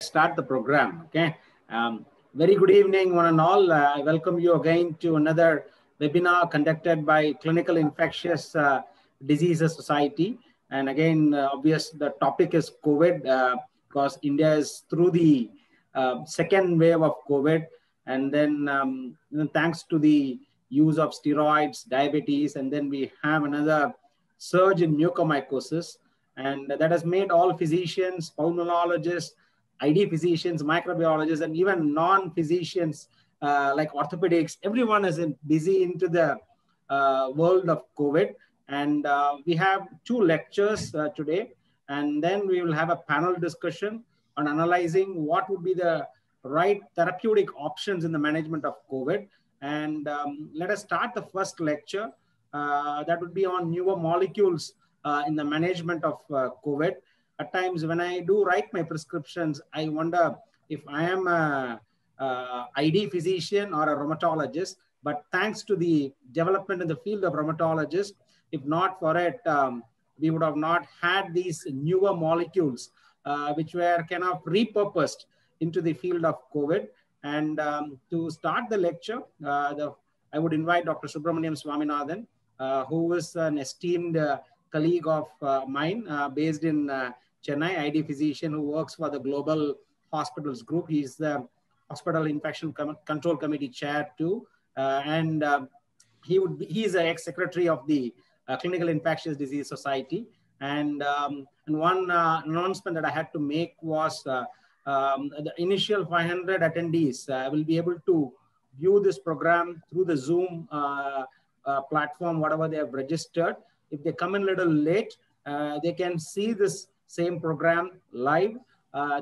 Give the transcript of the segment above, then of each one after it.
Start the program. Okay. Very good evening, one and all. I welcome you again to another webinar conducted by Clinical Infectious Diseases Society. And again, obvious the topic is COVID because India is through the second wave of COVID. And then thanks to the use of steroids, diabetes, and then we have another surge in mucormycosis. And that has made all physicians, pulmonologists, ID physicians, microbiologists, and even non-physicians like orthopedics, everyone is busy into the world of COVID. And we have two lectures today, and then we will have a panel discussion on analyzing what would be the right therapeutic options in the management of COVID. And let us start the first lecture. That would be on newer molecules in the management of COVID. At times when I do write my prescriptions, I wonder if I am a ID physician or a rheumatologist, but thanks to the development in the field of rheumatologists, if not for it, we would have not had these newer molecules, which were kind of repurposed into the field of COVID. And to start the lecture, I would invite Dr. Subramaniam Swaminathan, who is an esteemed colleague of mine based in Chennai, ID physician who works for the Global Hospitals Group. He's the Hospital Infection Control Committee chair too. He is an ex-secretary of the Clinical Infectious Disease Society. And one announcement that I had to make was the initial 500 attendees will be able to view this program through the Zoom platform, whatever they have registered. If they come in a little late, they can see this same program live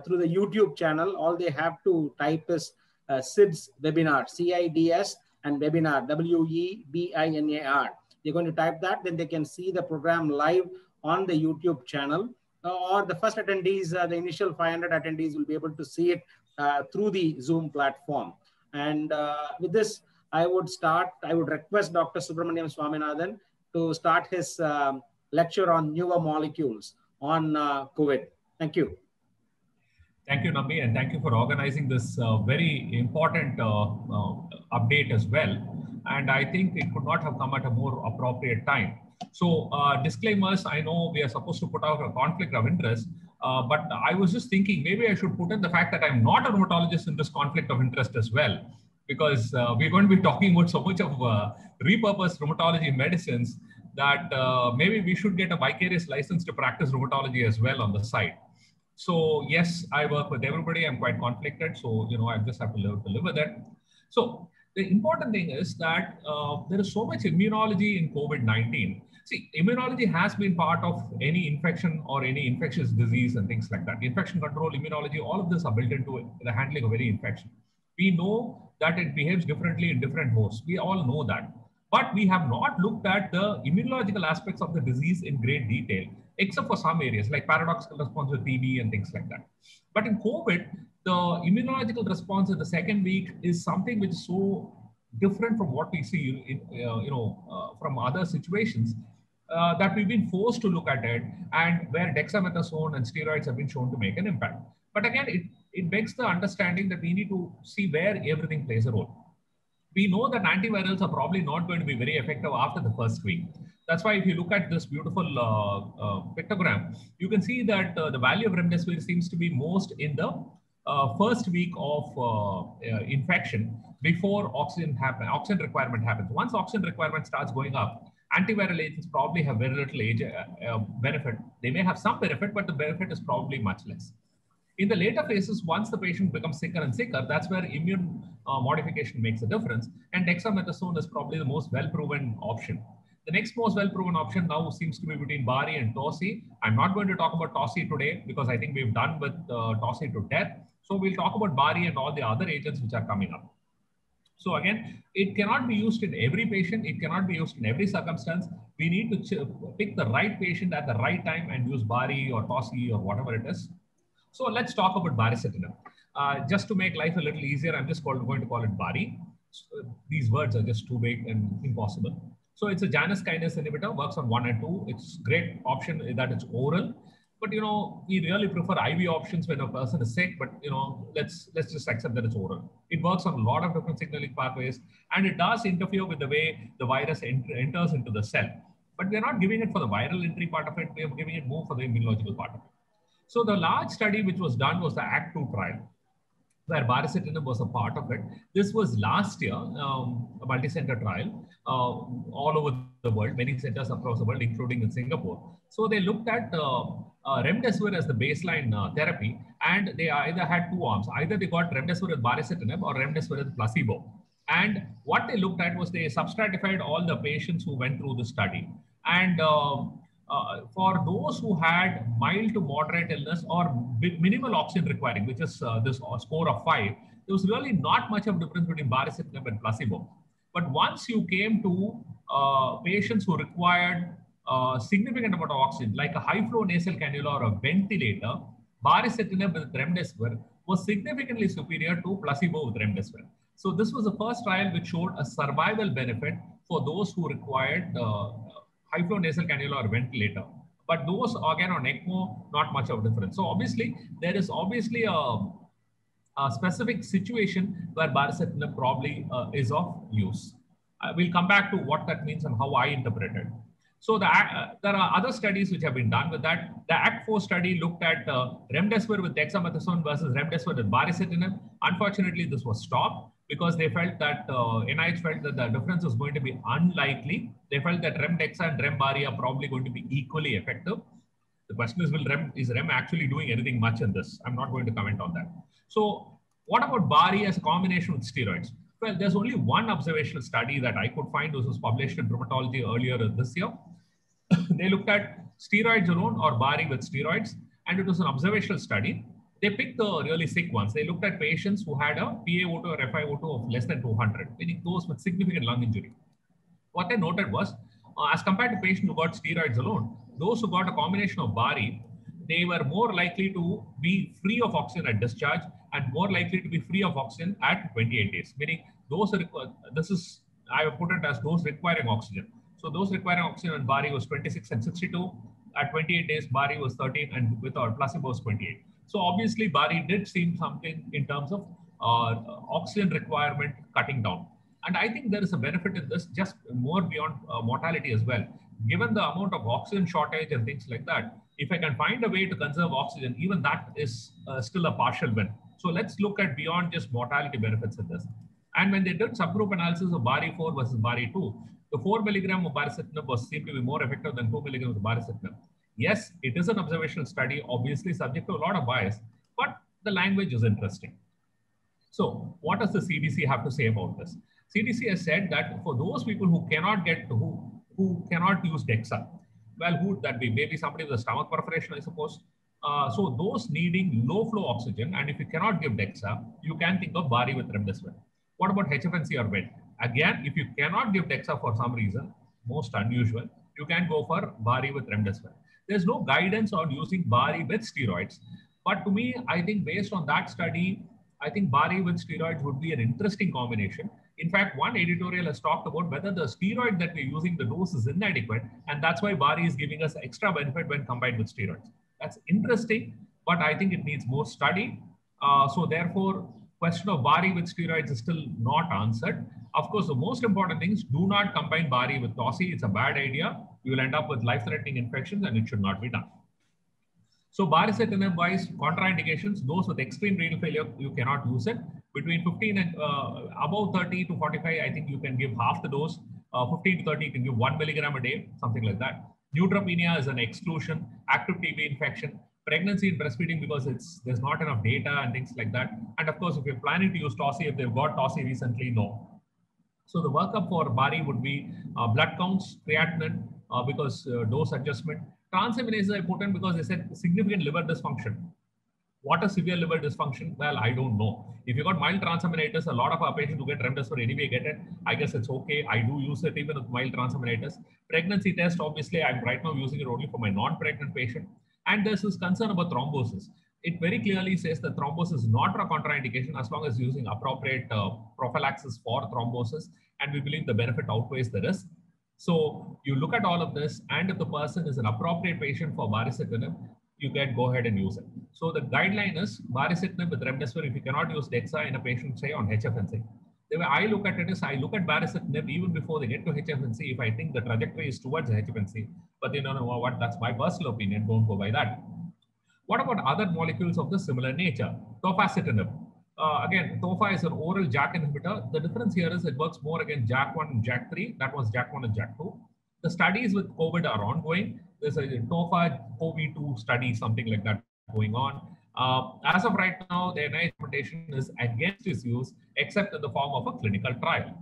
through the YouTube channel. All they have to type is CIDS webinar, CIDS and webinar, WEBINAR. They're going to type that, then they can see the program live on the YouTube channel. Or the first attendees, the initial 500 attendees will be able to see it through the Zoom platform. And with this, I would request Dr. Subramaniam Swaminathan to start his lecture on newer molecules on COVID. Thank you. Thank you, Nambi, and thank you for organizing this very important update as well. And I think it could not have come at a more appropriate time. So disclaimers, I know we are supposed to put out a conflict of interest, but I was just thinking maybe I should put in the fact that I'm not a rheumatologist in this conflict of interest as well, because we're going to be talking about so much of repurposed rheumatology medicines that maybe we should get a vicarious license to practice rheumatology as well on the side. So yes, I work with everybody. I'm quite conflicted. So, I just have to live with it. So the important thing is that there is so much immunology in COVID-19. See, immunology has been part of any infection or any infectious disease and things like that. Infection control, immunology, all of this are built into the handling of any infection. We know that it behaves differently in different hosts. We all know that. But we have not looked at the immunological aspects of the disease in great detail, except for some areas like paradoxical response with TB and things like that. But in COVID, the immunological response in the second week is something which is so different from what we see in, from other situations that we've been forced to look at it, and where dexamethasone and steroids have been shown to make an impact. But again, it begs the understanding that we need to see where everything plays a role. We know that antivirals are probably not going to be very effective after the first week. That's why if you look at this beautiful pictogram, you can see that the value of remdesivir seems to be most in the first week of infection before oxygen requirement happens. Once oxygen requirement starts going up, antiviral agents probably have very little benefit. They may have some benefit, but the benefit is probably much less. In the later phases, once the patient becomes sicker and sicker, that's where immune modification makes a difference. And dexamethasone is probably the most well-proven option. The next most well-proven option now seems to be between Bari and Tosi. I'm not going to talk about Tosi today because I think we've done with Tosi to death. So we'll talk about Bari and all the other agents which are coming up. So again, it cannot be used in every patient. It cannot be used in every circumstance. We need to pick the right patient at the right time and use Bari or Tosi or whatever it is. So let's talk about baricitinib. Just to make life a little easier, I'm just going to call it Bari. So these words are just too big and impossible. So it's a Janus kinase inhibitor, works on 1 and 2. It's a great option that it's oral. But we really prefer IV options when a person is sick. But let's just accept that it's oral. It works on a lot of different signaling pathways, and it does interfere with the way the virus enters into the cell. But we're not giving it for the viral entry part of it. We are giving it more for the immunological part of it. So the large study which was done was the ACT-2 trial, where baricitinib was a part of it. This was last year, a multi-center trial all over the world, many centers across the world, including in Singapore. So they looked at remdesivir as the baseline therapy, and they either had two arms. Either they got remdesivir with baricitinib or remdesivir with placebo. And what they looked at was they substratified all the patients who went through the study. And for those who had mild to moderate illness or minimal oxygen requiring, which is this score of 5, there was really not much of a difference between baricitinib and placebo. But once you came to patients who required significant amount of oxygen, like a high flow nasal cannula or a ventilator, baricitinib with remdesivir was significantly superior to placebo with remdesivir. So this was the first trial which showed a survival benefit for those who required high flow nasal cannula or ventilator. But those again on ECMO, not much of a difference. So obviously, there is obviously a specific situation where baricitinib probably is of use. We'll come back to what that means and how I interpret it. So there are other studies which have been done with that. The ACT-4 study looked at remdesivir with dexamethasone versus remdesivir with baricitinib. Unfortunately, this was stopped because they felt that NIH felt that the difference was going to be unlikely. They felt that remdexa and rembari are probably going to be equally effective. The question is, is rem actually doing anything much in this? I'm not going to comment on that. So what about bari as a combination with steroids? Well, there's only one observational study that I could find. This was published in Dermatology earlier this year. They looked at steroids alone or bari with steroids, and it was an observational study. They picked the really sick ones. They looked at patients who had a PaO2 or FiO2 of less than 200, meaning those with significant lung injury. What they noted was, as compared to patients who got steroids alone, those who got a combination of bari, they were more likely to be free of oxygen at discharge and more likely to be free of oxygen at 28 days, meaning those I have put it as those requiring oxygen. So those requiring oxygen in bari was 26 and 62. At 28 days, bari was 13 and with our placebo was 28. So obviously bari did seem something in terms of oxygen requirement cutting down. And I think there is a benefit in this just more beyond mortality as well. Given the amount of oxygen shortage and things like that, if I can find a way to conserve oxygen, even that is still a partial win. So let's look at beyond just mortality benefits in this. And when they did subgroup analysis of bari 4 versus bari 2, the 4 milligram of baricitinib was seemed to be more effective than 2 milligrams of baricitinib. Yes, it is an observational study, obviously subject to a lot of bias, but the language is interesting. So what does the CDC have to say about this? CDC has said that for those people who cannot get, who cannot use DEXA, well, who would that be? Maybe somebody with a stomach perforation, I suppose. So those needing low flow oxygen, and if you cannot give DEXA, you can think of bari with remdesivir. What about HFNC or VET? Again, if you cannot give DEXA for some reason, most unusual, you can go for bari with remdesivir. There's no guidance on using bari with steroids. But to me, I think based on that study, I think bari with steroids would be an interesting combination. In fact, one editorial has talked about whether the steroid that we're using, the dose is inadequate. And that's why bari is giving us extra benefit when combined with steroids. That's interesting, but I think it needs more study. So therefore, question of bari with steroids is still not answered. Of course, the most important thing is do not combine bari with tosi. It's a bad idea. You will end up with life-threatening infections and it should not be done. So baricitinib wise contraindications, those with extreme renal failure, you cannot use it. Between 15 and above 30 to 45, I think you can give half the dose. 15 to 30, you can give 1 milligram a day, something like that. Neutropenia is an exclusion. Active TB infection. Pregnancy and breastfeeding because there's not enough data and things like that. And of course, if you're planning to use tosi, if they've got tosi recently, no. So the workup for bari would be blood counts, creatinine, because dose adjustment. Transaminases I put in because they said significant liver dysfunction. What is severe liver dysfunction? Well, I don't know. If you got mild transaminases, a lot of our patients who get remdesivir anyway get it. I guess it's okay. I do use it even with mild transaminases. Pregnancy test, obviously, I'm right now using it only for my non-pregnant patient. And there's this concern about thrombosis. It very clearly says that thrombosis is not a contraindication as long as using appropriate prophylaxis for thrombosis. And we believe the benefit outweighs the risk. So you look at all of this, and if the person is an appropriate patient for baricitinib, you can go ahead and use it. So the guideline is baricitinib with remdesivir if you cannot use DEXA in a patient, say, on HFNC. The way I look at it is I look at baricitinib even before they get to HFNC if I think the trajectory is towards HFNC. But you know what? That's my personal opinion. Don't go by that. What about other molecules of the similar nature? Tofacitinib. Again, Tofa is an oral JAK inhibitor. The difference here is it works more against JAK1 and JAK3. That was JAK1 and JAK2. The studies with COVID are ongoing. There's a Tofa COVID-2 study, something like that going on. As of right now, the NIH recommendation is against its use, except in the form of a clinical trial.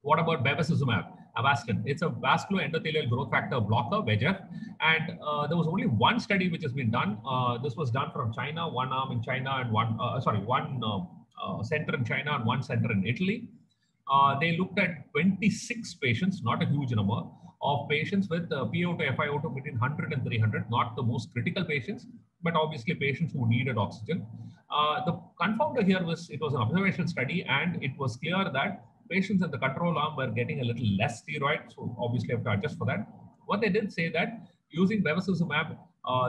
What about bevacizumab, Avastin? It's a vascular endothelial growth factor blocker, VEGF. And there was only one study which has been done. This was done from China, one arm in China and one center in China and one center in Italy. They looked at 26 patients, not a huge number, of patients with PaO2, FiO2 between 100 and 300, not the most critical patients, but obviously patients who needed oxygen. The confounder here was, it was an observational study, and it was clear that patients in the control arm were getting a little less steroid, so obviously have to adjust for that. What they did say that using bevacizumab,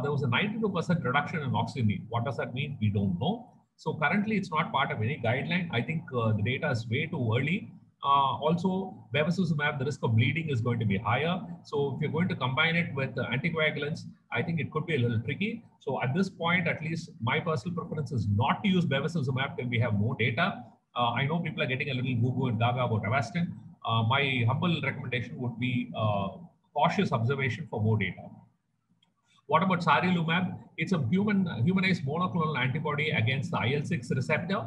there was a 92% reduction in oxygen need. What does that mean? We don't know. So currently, it's not part of any guideline. I think the data is way too early. Also, bevacizumab, the risk of bleeding is going to be higher. So if you're going to combine it with anticoagulants, I think it could be a little tricky. So at this point, at least my personal preference is not to use bevacizumab till we have more data. I know people are getting a little goo-goo and gaga about Avastin. My humble recommendation would be cautious observation for more data. What about sarilumab? It's a humanized monoclonal antibody against the IL-6 receptor.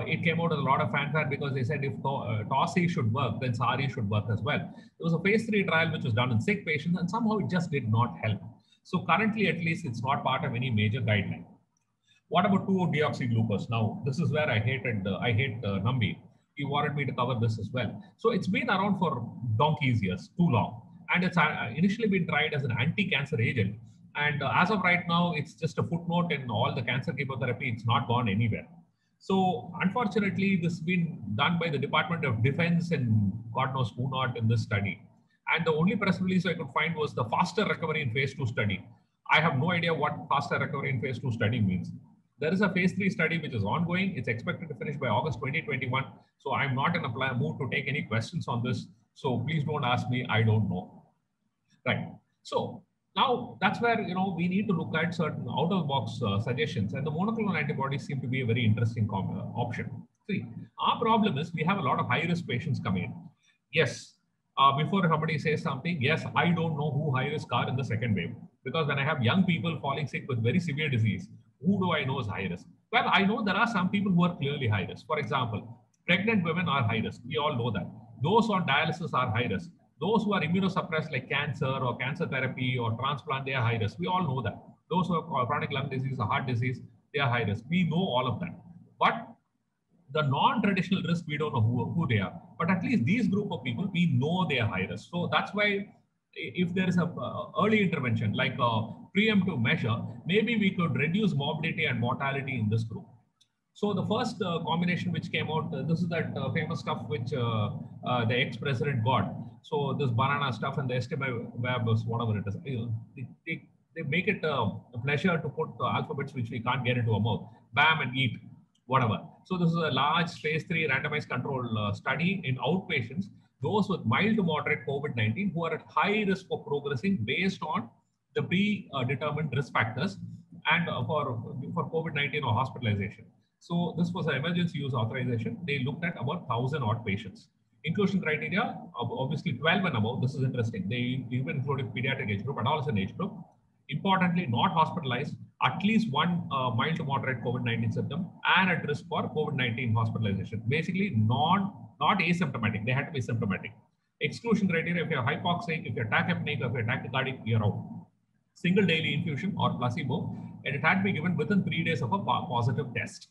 It came out with a lot of fanfare because they said if TOSI should work, then SARI should work as well. There was a phase 3 trial which was done in sick patients, and somehow it just did not help. So currently, at least, it's not part of any major guideline. What about 2-deoxyglucose? Now, this is where I hate Nambi. He wanted me to cover this as well. So it's been around for donkey's years, too long. And it's initially been tried as an anti-cancer agent. And as of right now, it's just a footnote in all the cancer chemotherapy. It's not gone anywhere. So unfortunately, this has been done by the Department of Defense and God knows who not in this study. And the only press release I could find was the faster recovery in phase 2 study. I have no idea what faster recovery in phase 2 study means. There is a phase 3 study which is ongoing. It's expected to finish by August 2021. So I'm not in a mood to take any questions on this. So please don't ask me. I don't know. Right. So now that's where, you know, we need to look at certain out-of-box suggestions, and the monoclonal antibodies seem to be a very interesting option. See, our problem is we have a lot of high-risk patients coming in. Yes, before somebody says something, yes, I don't know who high-risk are in the second wave, because when I have young people falling sick with very severe disease, who do I know is high-risk? Well, I know there are some people who are clearly high-risk. For example, pregnant women are high-risk. We all know that. Those on dialysis are high-risk. Those who are immunosuppressed like cancer or cancer therapy or transplant, they are high risk. We all know that. Those who have chronic lung disease or heart disease, they are high risk. We know all of that. But the non-traditional risk, we don't know who they are. But at least these group of people, we know they are high risk. So that's why if there is a early intervention, like a preemptive measure, maybe we could reduce morbidity and mortality in this group. So the first combination which came out, this is that famous stuff which the ex-president got. So this banana stuff and the estimab, whatever it is, they make it a pleasure to put alphabets which we can't get into our mouth. Bam and eat, whatever. So this is a large phase 3 randomized control study in outpatients, those with mild to moderate COVID-19 who are at high risk of progressing based on the predetermined risk factors and for COVID-19 or hospitalization. So this was an emergency use authorization. They looked at about 1,000 odd patients. Inclusion criteria, obviously 12 and above. This is interesting. They even included pediatric age group, adolescent age group. Importantly, not hospitalized, at least one mild to moderate COVID-19 symptom and at risk for COVID-19 hospitalization. Basically, not asymptomatic. They had to be symptomatic. Exclusion criteria, if you're hypoxic, if you're tachypneic, if you're tachycardic, you're out. Single daily infusion or placebo, and it had to be given within 3 days of a positive test.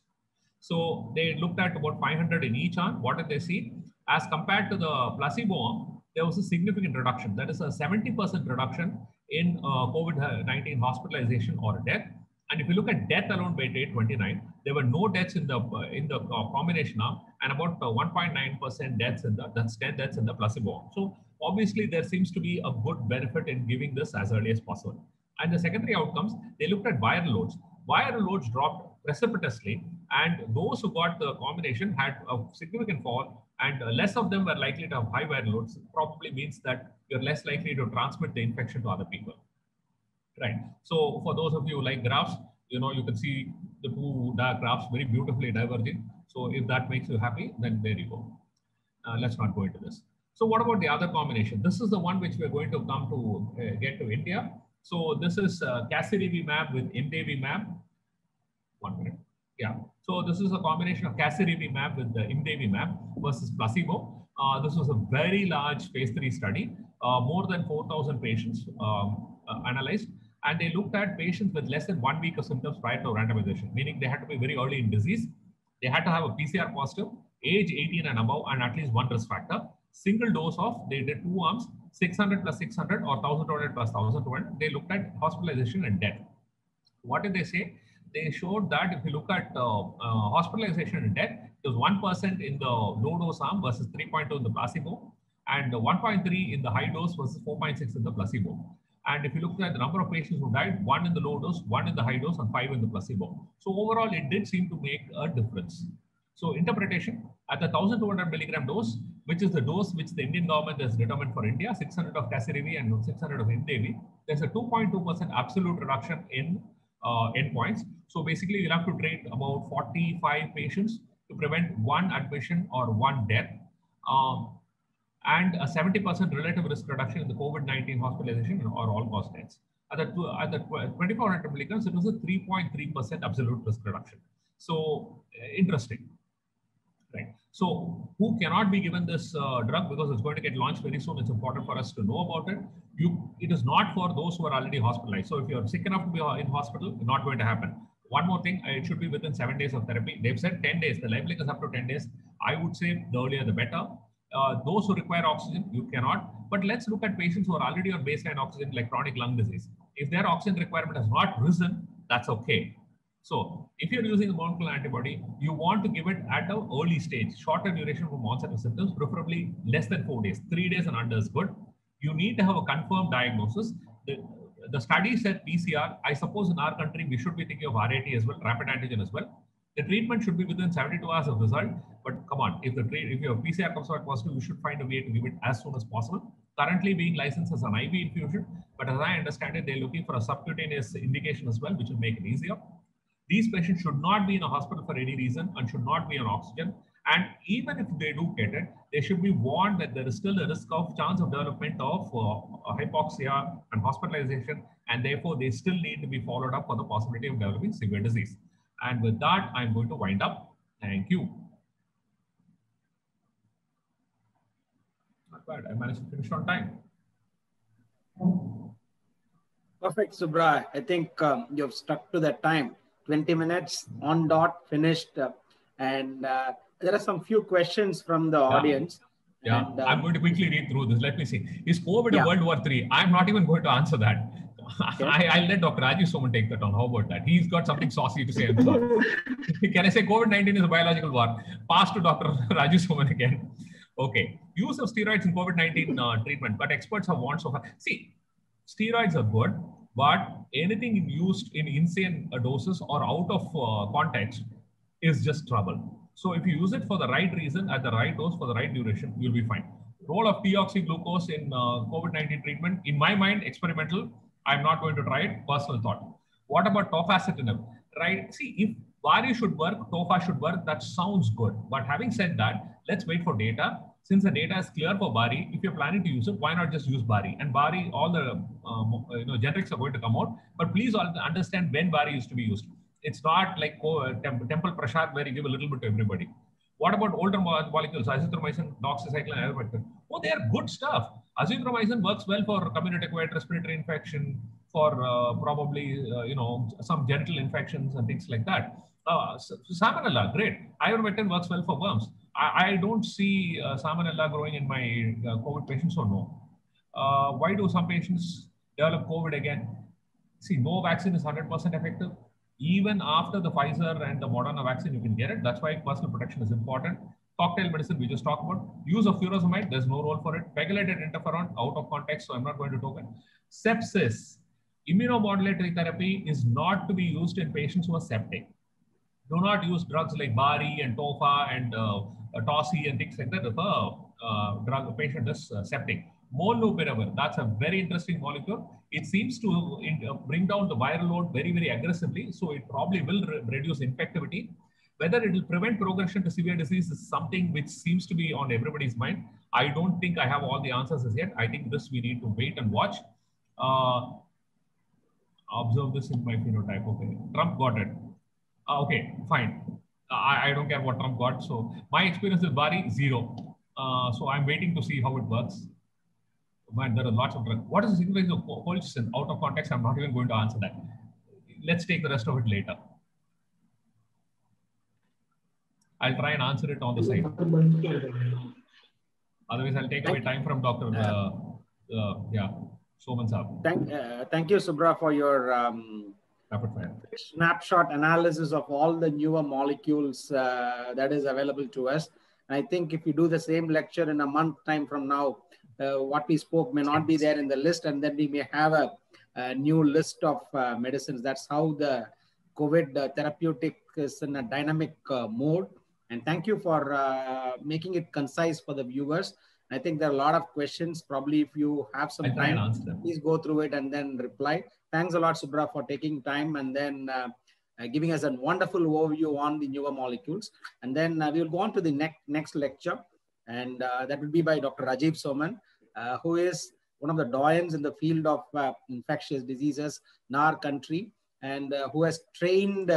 So they looked at about 500 in each arm. What did they see? As compared to the placebo arm, there was a significant reduction. That is a 70% reduction in COVID-19 hospitalization or death. And if you look at death alone by day 29, there were no deaths in the combination arm and about 1.9% deaths in that's 10 deaths in the placebo arm. So obviously there seems to be a good benefit in giving this as early as possible. And the secondary outcomes, they looked at viral loads. Viral loads dropped precipitously, and those who got the combination had a significant fall, and less of them were likely to have high viral loads. Probably means that you're less likely to transmit the infection to other people. Right. So for those of you who like graphs, you can see the two graphs very beautifully diverging. So if that makes you happy, then there you go. Let's not go into this. So what about the other combination? This is the one which we're going to come to get to India. So this is casirivimab with imdevimab. 1 minute. Yeah. So this is a combination of casirivimab with the imdevimab versus placebo. This was a very large phase 3 study. More than 4,000 patients analyzed. And they looked at patients with less than 1 week of symptoms prior to randomization, meaning they had to be very early in disease. They had to have a PCR positive, age 18 and above, and at least one risk factor. Single dose of, they did 2 arms, 600 plus 600 or 1,200 plus 1,200. They looked at hospitalization and death. What did they say? They showed that if you look at hospitalization and death, it was 1% in the low dose arm versus 3.2 in the placebo, and 1.3 in the high dose versus 4.6 in the placebo. And if you look at the number of patients who died, 1 in the low dose, 1 in the high dose, and 5 in the placebo. So overall, it did seem to make a difference. So interpretation, at the 1,200 milligram dose, which is the dose which the Indian government has determined for India, 600 of casirivimab and 600 of imdevimab, there's a 2.2% absolute reduction in endpoints. So basically, you'll have to treat about 45 patients to prevent 1 admission or 1 death. And a 70% relative risk reduction in the COVID-19 hospitalization or all-cause deaths. At the 2,400 milligrams, it was a 3.3% absolute risk reduction. So interesting, right? So who cannot be given this drug because it's going to get launched very soon? It's important for us to know about it. It is not for those who are already hospitalized. So if you're sick enough to be in hospital, it's not going to happen. One more thing, it should be within 7 days of therapy. They've said 10 days. The labeling is up to 10 days. I would say the earlier the better. Those who require oxygen, you cannot. But let's look at patients who are already on baseline oxygen, like chronic lung disease. If their oxygen requirement has not risen, that's okay. So if you're using a monoclonal antibody, you want to give it at an early stage, shorter duration from onset of symptoms, preferably less than 4 days. 3 days and under is good. You need to have a confirmed diagnosis. The study said PCR. I suppose in our country, we should be thinking of RAT as well, rapid antigen as well. The treatment should be within 72 hours of result. But come on, if your PCR comes out positive, you should find a way to give it as soon as possible. Currently being licensed as an IV infusion, but as I understand it, they're looking for a subcutaneous indication as well, which will make it easier. These patients should not be in a hospital for any reason and should not be on oxygen. And even if they do get it, they should be warned that there is still a risk of chance of development of hypoxia and hospitalization, and therefore they still need to be followed up for the possibility of developing severe disease. And with that, I'm going to wind up. Thank you. Not bad. I managed to finish on time. Perfect, Subra. I think you've stuck to that time. 20 minutes on dot, finished. And there are some few questions from the audience. Yeah, and, I'm going to quickly read through this. Let me see. Is COVID a World War III? I'm not even going to answer that. Okay. I'll let Dr. Rajeev Suman take that on. How about that? He's got something saucy to say. Can I say COVID-19 is a biological war? Pass to Dr. Rajeev Suman again. Okay. Use of steroids in COVID-19 treatment, but experts have warned so far. See, steroids are good, but anything used in insane doses or out of context is just trouble. So if you use it for the right reason, at the right dose, for the right duration, you'll be fine. Role of deoxyglucose in COVID-19 treatment, in my mind, experimental. I'm not going to try it. Personal thought. What about tofacitinib? Right? See, if Bari should work, tofa should work. That sounds good. But having said that, let's wait for data. Since the data is clear for Bari, if you're planning to use it, why not just use Bari? And Bari, all the generics are going to come out. But please understand when Bari is to be used. It's not like Temple Prashad where you give a little bit to everybody. What about older molecules, azithromycin, doxycycline, ivermectin? Oh, they are good stuff. Azithromycin works well for community-acquired respiratory infection, for probably some genital infections and things like that. Salmonella, great. Ivermectin works well for worms. I don't see salmonella growing in my COVID patients, or no. Why do some patients develop COVID again? See, no vaccine is 100% effective. Even after the Pfizer and the Moderna vaccine, you can get it. That's why personal protection is important. Cocktail medicine, we just talked about. Use of furosemide, there's no role for it. Pegylated interferon, out of context, so I'm not going to talk it. Sepsis. immunomodulatory therapy is not to be used in patients who are septic. Do not use drugs like Bari and Tofa and Tosi and things like that if a patient is septic. Molnupiravir, that's a very interesting molecule. It seems to bring down the viral load very, very aggressively. So it probably will reduce infectivity. Whether it will prevent progression to severe disease is something which seems to be on everybody's mind. I don't think I have all the answers as yet. I think this we need to wait and watch. Observe this in my phenotype. Okay, Trump got it. Okay, fine. I don't care what Trump got. So my experience with Bari, 0. So I'm waiting to see how it works. Man, there are lots of drugs. What is the significance of colchicine? Out of context, I'm not even going to answer that. Let's take the rest of it later. I'll try and answer it on the side. Otherwise, I'll take away time from Dr. Soman Saab. Thank you, Subra, for your snapshot analysis of all the newer molecules that is available to us. And I think if you do the same lecture in a month time from now, what we spoke may not be there in the list, and then we may have a new list of medicines. That's how the COVID therapeutic is in a dynamic mode. And thank you for making it concise for the viewers. I think there are a lot of questions. Probably if you have some time, please go through it and then reply. Thanks a lot, Subra, for taking time and then giving us a wonderful overview on the newer molecules. And then we will go on to the next lecture. And that will be by Dr. Rajiv Soman, who is one of the doyens in the field of infectious diseases in our country, and who has trained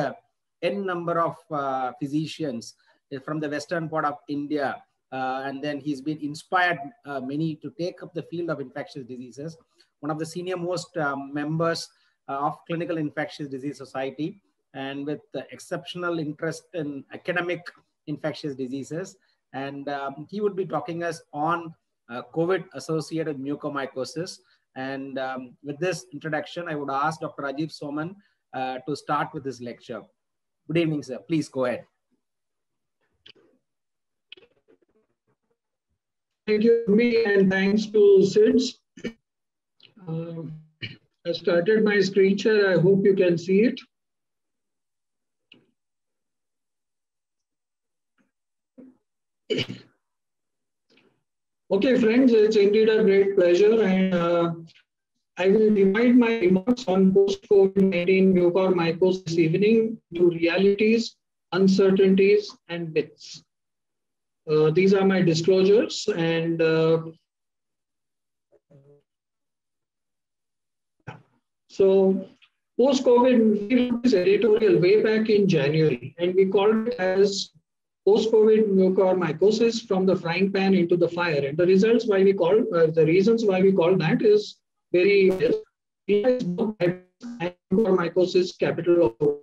n number of physicians from the western part of India. And then he's been inspired many to take up the field of infectious diseases. One of the senior most members of Clinical Infectious Disease Society, and with exceptional interest in academic infectious diseases. And he would be talking us on COVID-associated mucormycosis. And with this introduction, I would ask Dr. Rajiv Soman to start with this lecture. Good evening, sir. Please go ahead. Thank you, me, and thanks to SIDS. I started my screen share. I hope you can see it. Okay, friends, it's indeed a great pleasure, and I will divide my remarks on post-COVID-19 mucormycosis this evening to realities, uncertainties, and myths. These are my disclosures, and so post-COVID, we wrote this editorial way back in January, and we called it as post-COVID mucormycosis from the frying pan into the fire. And the results why we call the reasons why we call that is very mucormycosis capital of COVID.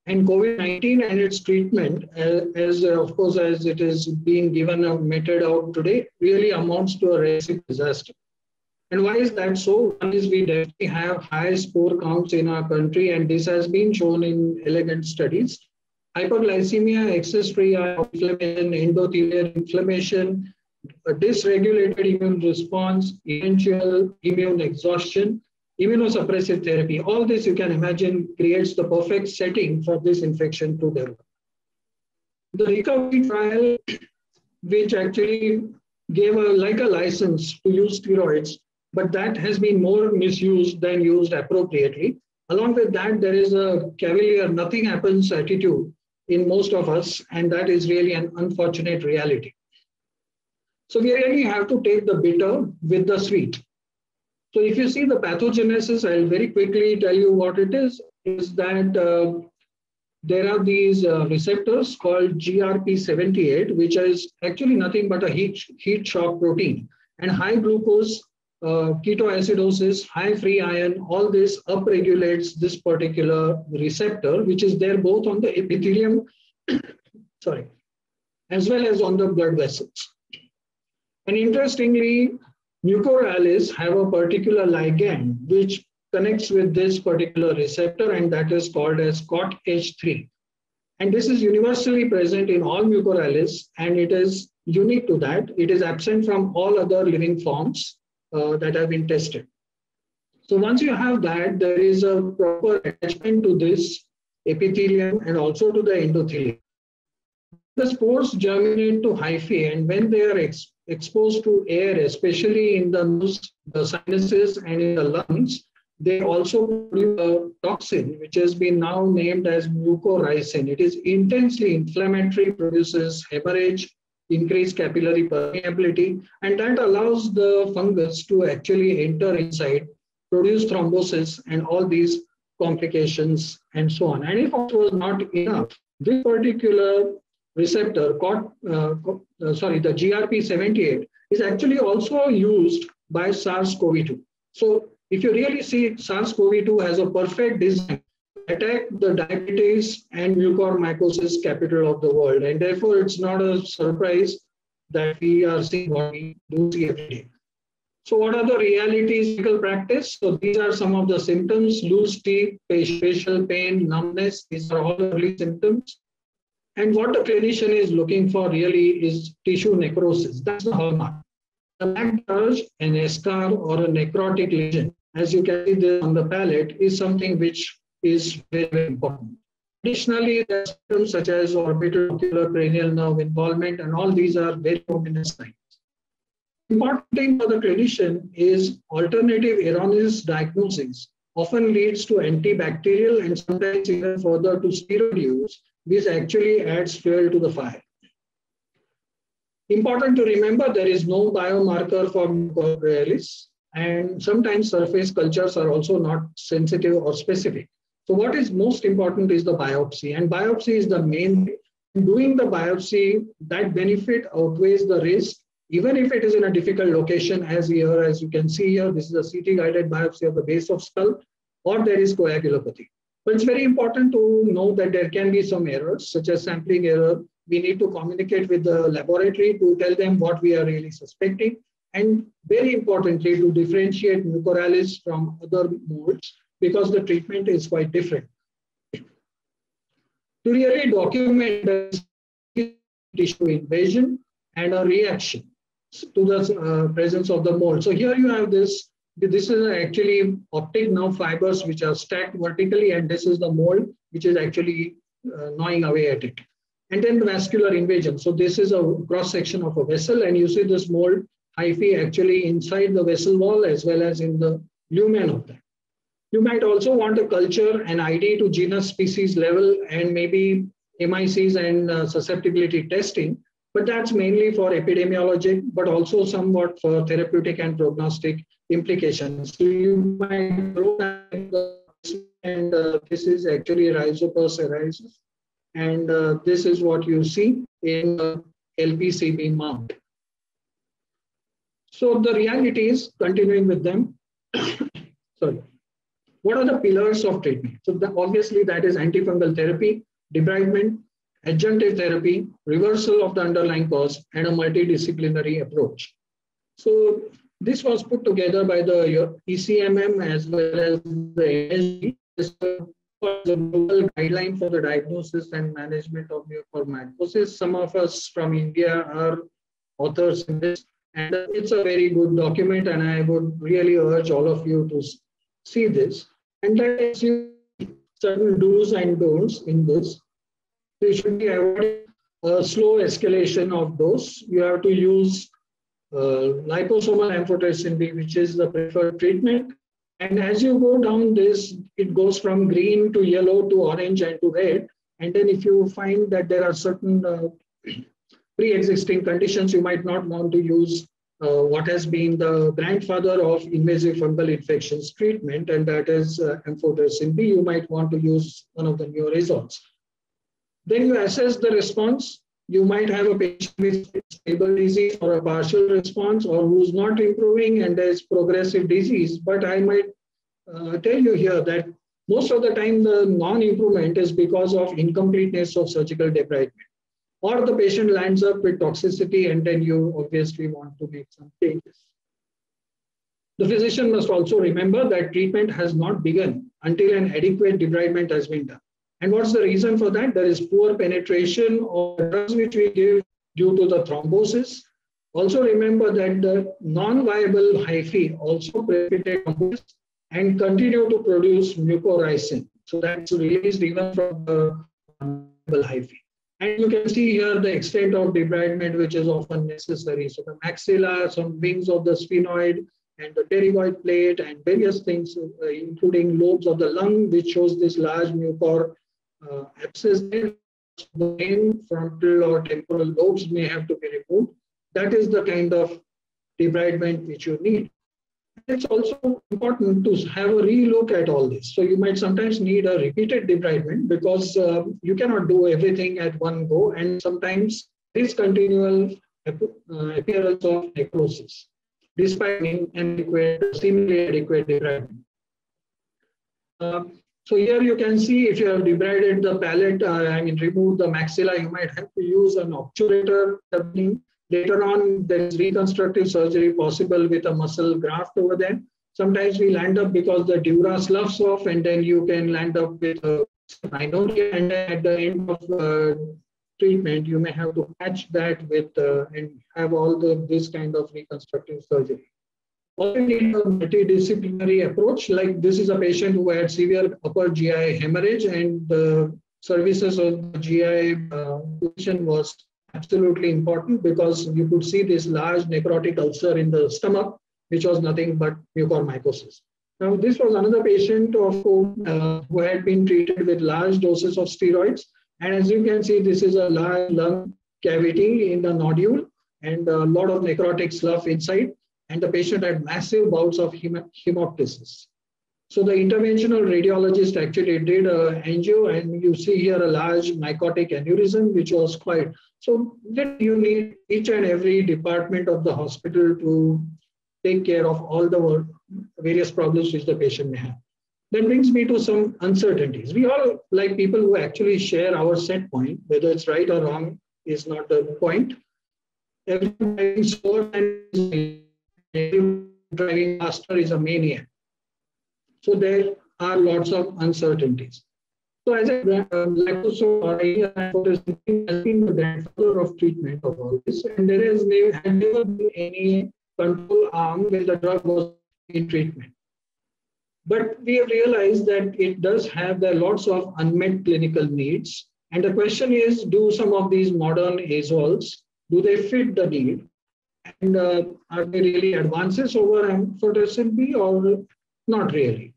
And COVID-19 and its treatment, as of course as it is being given a meted out today, really amounts to a recipe disaster. And why is that so? One is we definitely have high spore counts in our country, and this has been shown in elegant studies. Hyperglycemia, excess free inflammation, endothelial inflammation, a dysregulated immune response, eventual immune exhaustion, immunosuppressive therapy. All this, you can imagine, creates the perfect setting for this infection to develop. The recovery trial, which actually gave like a license to use steroids, but that has been more misused than used appropriately. Along with that, there is a cavalier, nothing happens attitude in most of us, and that is really an unfortunate reality. So we really have to take the bitter with the sweet. So if you see the pathogenesis, I'll very quickly tell you what it is that there are these receptors called GRP78, which is actually nothing but a heat shock protein. And high glucose, ketoacidosis, high free iron, all this upregulates this particular receptor, which is there both on the epithelium, as well as on the blood vessels. And interestingly, mucorales have a particular ligand which connects with this particular receptor, and that is called as COTH3. And this is universally present in all mucorales, and it is unique to that. It is absent from all other living forms that have been tested. So once you have that, there is a proper attachment to this epithelium and also to the endothelium. The spores germinate to hyphae, and when they are exposed to air, especially in the nose, the sinuses, and in the lungs, they also produce a toxin, which has been now named as mucorrhizin. It is intensely inflammatory, produces hemorrhage, increased capillary permeability, and that allows the fungus to actually enter inside, produce thrombosis, and all these complications, and so on. And if it was not enough, this particular receptor, the GRP78, is actually also used by SARS-CoV-2. So if you really see, SARS-CoV-2 has a perfect design to attack the diabetes and mucormycosis capital of the world. And therefore, it's not a surprise that we are seeing what we do see every day. So what are the realities of clinical practice? So these are some of the symptoms: loose teeth, facial pain, numbness. These are all early symptoms. And what the clinician is looking for really is tissue necrosis. That's the hallmark. A black bulge, an eschar, or a necrotic lesion, as you can see this on the palate, is something which is very, very important. Additionally, there are symptoms such as orbital ocular cranial nerve involvement, and all these are very ominous signs. Important thing for the clinician is alternative erroneous diagnosis often leads to antibacterial and sometimes even further to steroid use. This actually adds fuel to the fire. Important to remember, there is no biomarker for mucormycosis, and sometimes surface cultures are also not sensitive or specific. So what is most important is the biopsy, and biopsy is the main thing. Doing the biopsy, that benefit outweighs the risk, even if it is in a difficult location, as here, as you can see here, this is a CT guided biopsy of the base of skull, or there is coagulopathy. But it's very important to know that there can be some errors, such as sampling error. We need to communicate with the laboratory to tell them what we are really suspecting. And very importantly, to differentiate mucorales from other molds, because the treatment is quite different. To really document the tissue invasion and a reaction to the presence of the mold. So here you have this. This is actually optic nerve fibers which are stacked vertically, and this is the mold which is actually gnawing away at it. And then the vascular invasion. So this is a cross section of a vessel, and you see this mold hyphae actually inside the vessel wall as well as in the lumen of that. You might also want to culture an ID to genus species level and maybe MICs and susceptibility testing, but that's mainly for epidemiologic, but also somewhat for therapeutic and prognostic implications. So you might grow and this is actually Rhizopus erisis, and this is what you see in the LPCB mount. So the reality is, continuing with them, sorry. What are the pillars of treatment? So obviously that is antifungal therapy, debridement, adjunctive therapy, reversal of the underlying cause, and a multidisciplinary approach. So this was put together by the ECMM as well as the NSG. This was a global guideline for the diagnosis and management of mucormycosis. Some of us from India are authors in this, and it's a very good document, and I would really urge all of you to see this. And that tells you certain do's and don'ts in this. So you should be avoiding a slow escalation of dose. You have to use liposomal amphotericin B, which is the preferred treatment. And as you go down this, it goes from green to yellow to orange and to red. And then if you find that there are certain pre-existing conditions, you might not want to use what has been the grandfather of invasive fungal infections treatment, and that is amphotericin B. You might want to use one of the newer results. Then you assess the response. You might have a patient with stable disease or a partial response, or who's not improving and there's progressive disease. But I might tell you here that most of the time the non-improvement is because of incompleteness of surgical debridement, or the patient lands up with toxicity, and then you obviously want to make some changes. The physician must also remember that treatment has not begun until an adequate debridement has been done. And what's the reason for that? There is poor penetration of drugs which we give due to the thrombosis. Also remember that the non-viable hyphae also precipitate thrombosis, and continue to produce mucorrhizin. So that's released even from the hyphae. And you can see here the extent of debridement which is often necessary. So the maxilla, some wings of the sphenoid, and the pterygoid plate, and various things, including lobes of the lung, which shows this large mucor abscess there. The main frontal or temporal lobes may have to be removed. That is the kind of debridement which you need. It's also important to have a relook at all this. So you might sometimes need a repeated debridement because you cannot do everything at one go, and sometimes there is continual appearance of necrosis despite inadequate, seemingly adequate debridement. So here you can see if you have debrided the palate, removed the maxilla, you might have to use an obturator. Later on, there is reconstructive surgery possible with a muscle graft over there. Sometimes we land up because the dura sloughs off, and then you can land up with a rhinodia, and at the end of treatment, you may have to patch that with and have all this kind of reconstructive surgery. Also need a multidisciplinary approach. Like this is a patient who had severe upper GI hemorrhage, and the services of the GI physician was absolutely important because you could see this large necrotic ulcer in the stomach, which was nothing but mucormycosis. Now, this was another patient who had been treated with large doses of steroids. And as you can see, this is a large lung cavity in the nodule and a lot of necrotic slough inside. And the patient had massive bouts of hemoptysis. So the interventional radiologist actually did an angio, and you see here a large mycotic aneurysm, which was quite. So then you need each and every department of the hospital to take care of all the various problems which the patient may have. That brings me to some uncertainties. We all, like people who actually share our set point, whether it's right or wrong is not the point. Every slower and driving faster is a maniac. So there are lots of uncertainties. So as I lactose has been the grandfather of treatment of all this, and there has never been any control arm when the drug was in treatment. But we have realized that it does have lots of unmet clinical needs. And the question is, do some of these modern azoles, do they fit the need? And are they really advances over amphotericin B or not really?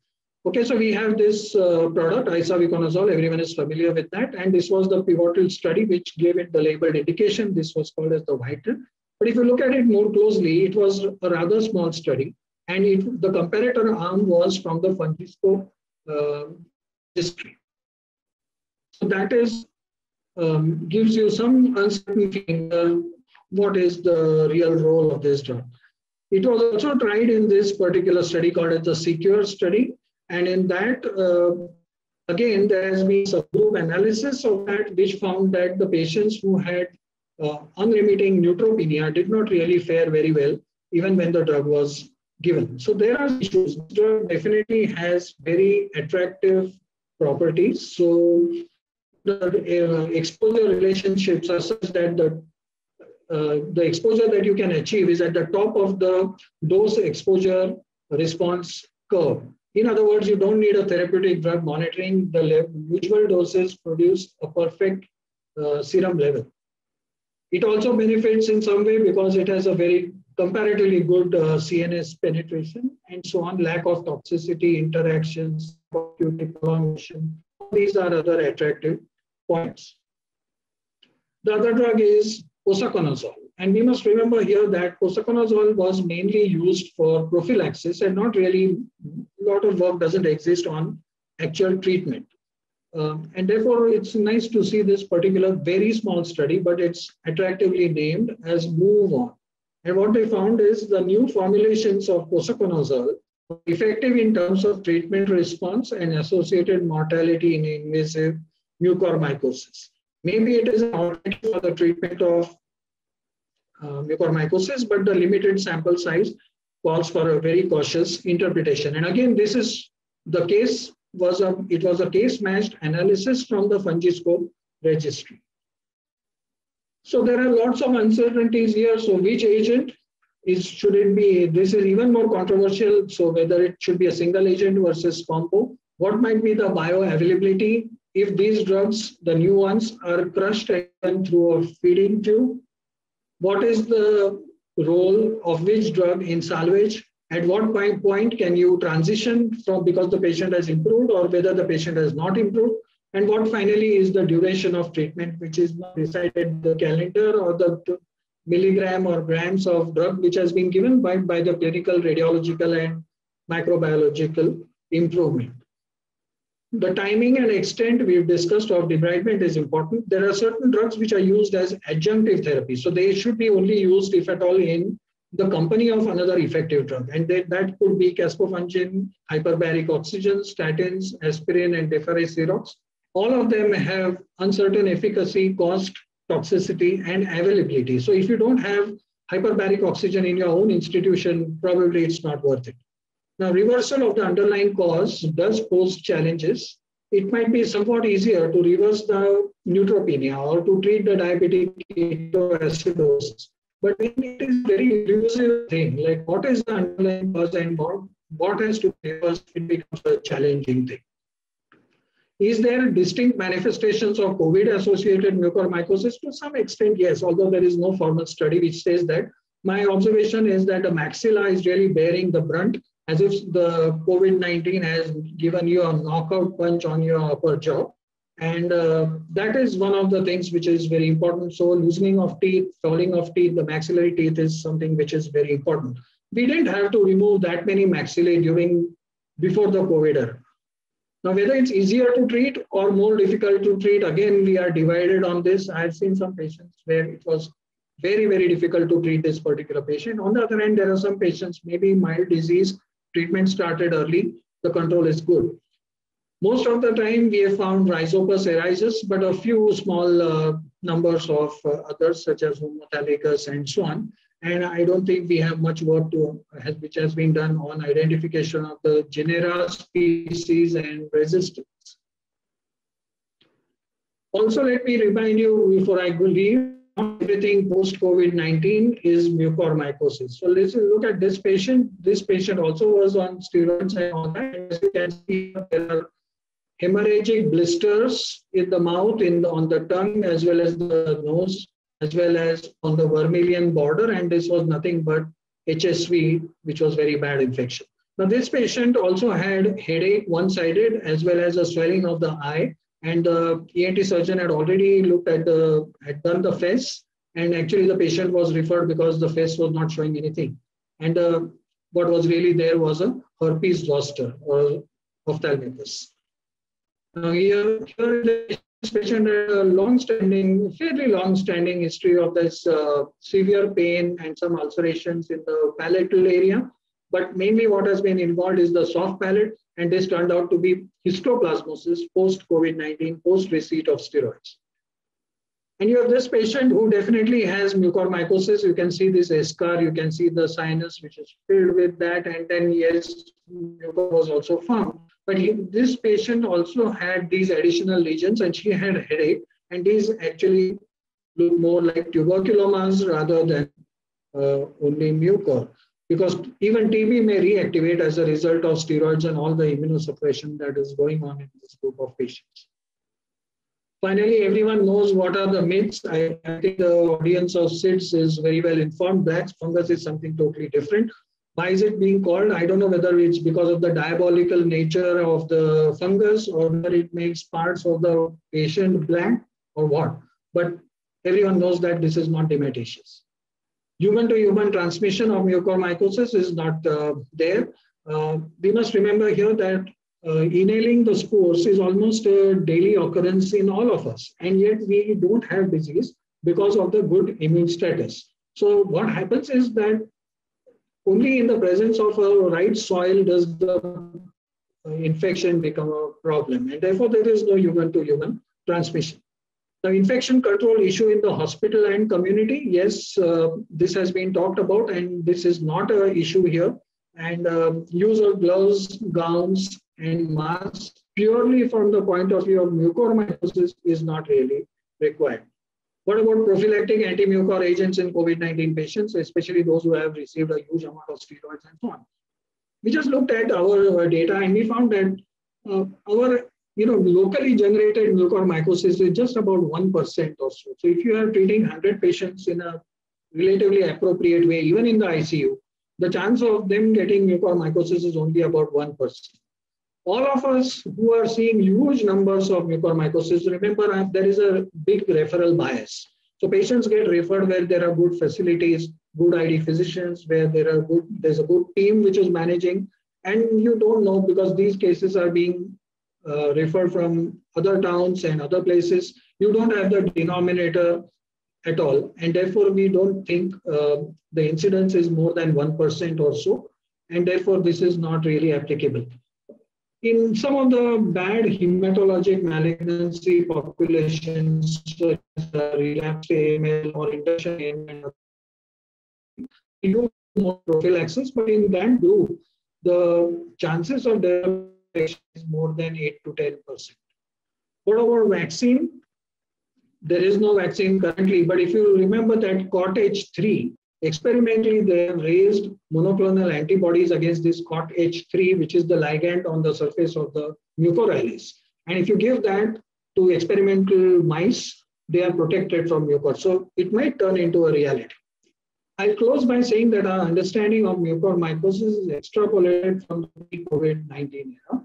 Okay, so we have this product, isavuconazole, everyone is familiar with that. And this was the pivotal study which gave it the labeled indication. This was called as the VITAL. But if you look at it more closely, it was a rather small study. And the comparator arm was from the Fungiscope history. So that is gives you some uncertainty in what is the real role of this drug. It was also tried in this particular study called as the SECURE study. And in that, again, there has been subgroup analysis of that, which found that the patients who had unremitting neutropenia did not really fare very well, even when the drug was given. So there are issues. The drug definitely has very attractive properties. So the exposure relationships are such that the exposure that you can achieve is at the top of the dose exposure response curve. In other words, you don't need a therapeutic drug monitoring. The usual doses produce a perfect serum level. It also benefits in some way because it has a very comparatively good CNS penetration and so on, lack of toxicity, interactions, prolongation. These are other attractive points. The other drug is posaconazole. And we must remember here that posaconazole was mainly used for prophylaxis and not really, a lot of work doesn't exist on actual treatment. And therefore, it's nice to see this particular very small study, but it's attractively named as MOVE ON. And what they found is the new formulations of posaconazole were effective in terms of treatment response and associated mortality in invasive mucormycosis. Maybe it is an alternative for the treatment of mucormycosis, but the limited sample size calls for a very cautious interpretation. And again, this is the case it was a case-matched analysis from the Fungiscope registry. So there are lots of uncertainties here. So which agent should it be, this is even more controversial, so whether it should be a single agent versus combo. What might be the bioavailability if these drugs, the new ones, are crushed and through a feeding tube? What is the role of which drug in salvage? At what point can you transition from, because the patient has improved or whether the patient has not improved? And what finally is the duration of treatment, which is not decided in the calendar or the milligram or grams of drug which has been given by the clinical, radiological and microbiological improvement. The timing and extent we've discussed of debridement is important. There are certain drugs which are used as adjunctive therapy. So they should be only used, if at all, in the company of another effective drug. And that could be caspofungin, hyperbaric oxygen, statins, aspirin, and deferricerox. All of them have uncertain efficacy, cost, toxicity, and availability. So if you don't have hyperbaric oxygen in your own institution, probably it's not worth it. Now, reversal of the underlying cause does pose challenges. It might be somewhat easier to reverse the neutropenia or to treat the diabetic ketoacidosis. But when it is a very elusive thing, like what is the underlying cause and what has to be reversed, it becomes a challenging thing. Is there distinct manifestations of COVID-associated mucormycosis? To some extent, yes, although there is no formal study which says that. My observation is that the maxilla is really bearing the brunt, as if the COVID-19 has given you a knockout punch on your upper jaw. And that is one of the things which is very important. So loosening of teeth, falling of teeth, the maxillary teeth is something which is very important. We didn't have to remove that many maxillae before the COVID era. Now, whether it's easier to treat or more difficult to treat, again, we are divided on this. I've seen some patients where it was very, very difficult to treat this particular patient. On the other hand, there are some patients, maybe mild disease, treatment started early, the control is good. Most of the time, we have found Rhizopus erizus, but a few small numbers of others, such as Homothallicus and so on. And I don't think we have much work which has been done on identification of the genera, species, and resistance. Also, let me remind you before I leave, everything post-COVID-19 is mucormycosis. So let's look at this patient. This patient also was on steroids and all that. And as you can see, there are hemorrhagic blisters in the mouth, on the tongue, as well as the nose, as well as on the vermilion border, and this was nothing but HSV, which was very bad infection. Now, this patient also had headache, one-sided, as well as a swelling of the eye, and the ENT surgeon had already had done the FES, and actually the patient was referred because the FES was not showing anything. And what was really there was a herpes zoster or ophthalmicus. Now, here this patient had a fairly long-standing history of this severe pain and some ulcerations in the palatal area. But mainly what has been involved is the soft palate, and this turned out to be histoplasmosis post-COVID-19, post-receipt of steroids. And you have this patient who definitely has mucormycosis. You can see this eschar, you can see the sinus, which is filled with that, and then yes, mucor was also found. But this patient also had these additional lesions, and she had headache, and these actually look more like tuberculomas rather than only mucor, because even TB may reactivate as a result of steroids and all the immunosuppression that is going on in this group of patients. Finally, everyone knows what are the myths. I think the audience of SIDS is very well informed. Black fungus is something totally different. Why is it being called? I don't know whether it's because of the diabolical nature of the fungus or whether it makes parts of the patient black or what. But everyone knows that this is not dematiaceous. Human-to-human transmission of mucormycosis is not there. We must remember here that inhaling the spores is almost a daily occurrence in all of us. And yet we don't have disease because of the good immune status. So what happens is that only in the presence of a right soil does the infection become a problem, and therefore there is no human-to-human transmission. The infection control issue in the hospital and community, yes, this has been talked about, and this is not an issue here. And use of gloves, gowns, and masks purely from the point of view of mucormycosis is not really required. What about prophylactic anti-mucor agents in COVID-19 patients, especially those who have received a huge amount of steroids and so on? We just looked at our data and we found that our locally generated mucormycosis is just about 1% or so. So if you are treating 100 patients in a relatively appropriate way, even in the ICU, the chance of them getting mucormycosis is only about 1%. All of us who are seeing huge numbers of mucormycosis, remember there is a big referral bias. So patients get referred where there are good facilities, good ID physicians, where there's a good team which is managing, and you don't know because these cases are being referred from other towns and other places. You don't have the denominator at all, and therefore we don't think the incidence is more than 1% or so, and therefore this is not really applicable. In some of the bad hematologic malignancy populations, such as relapsed AML or induction AML, we do more prophylaxis, but in that group, the chances of development is more than 8 to 10%. What about vaccine? There is no vaccine currently, but if you remember that COT-H3, experimentally they have raised monoclonal antibodies against this COT-H3, which is the ligand on the surface of the mucorales. And if you give that to experimental mice, they are protected from mucor. So it might turn into a reality. I'll close by saying that our understanding of mucormycosis is extrapolated from the COVID-19 era.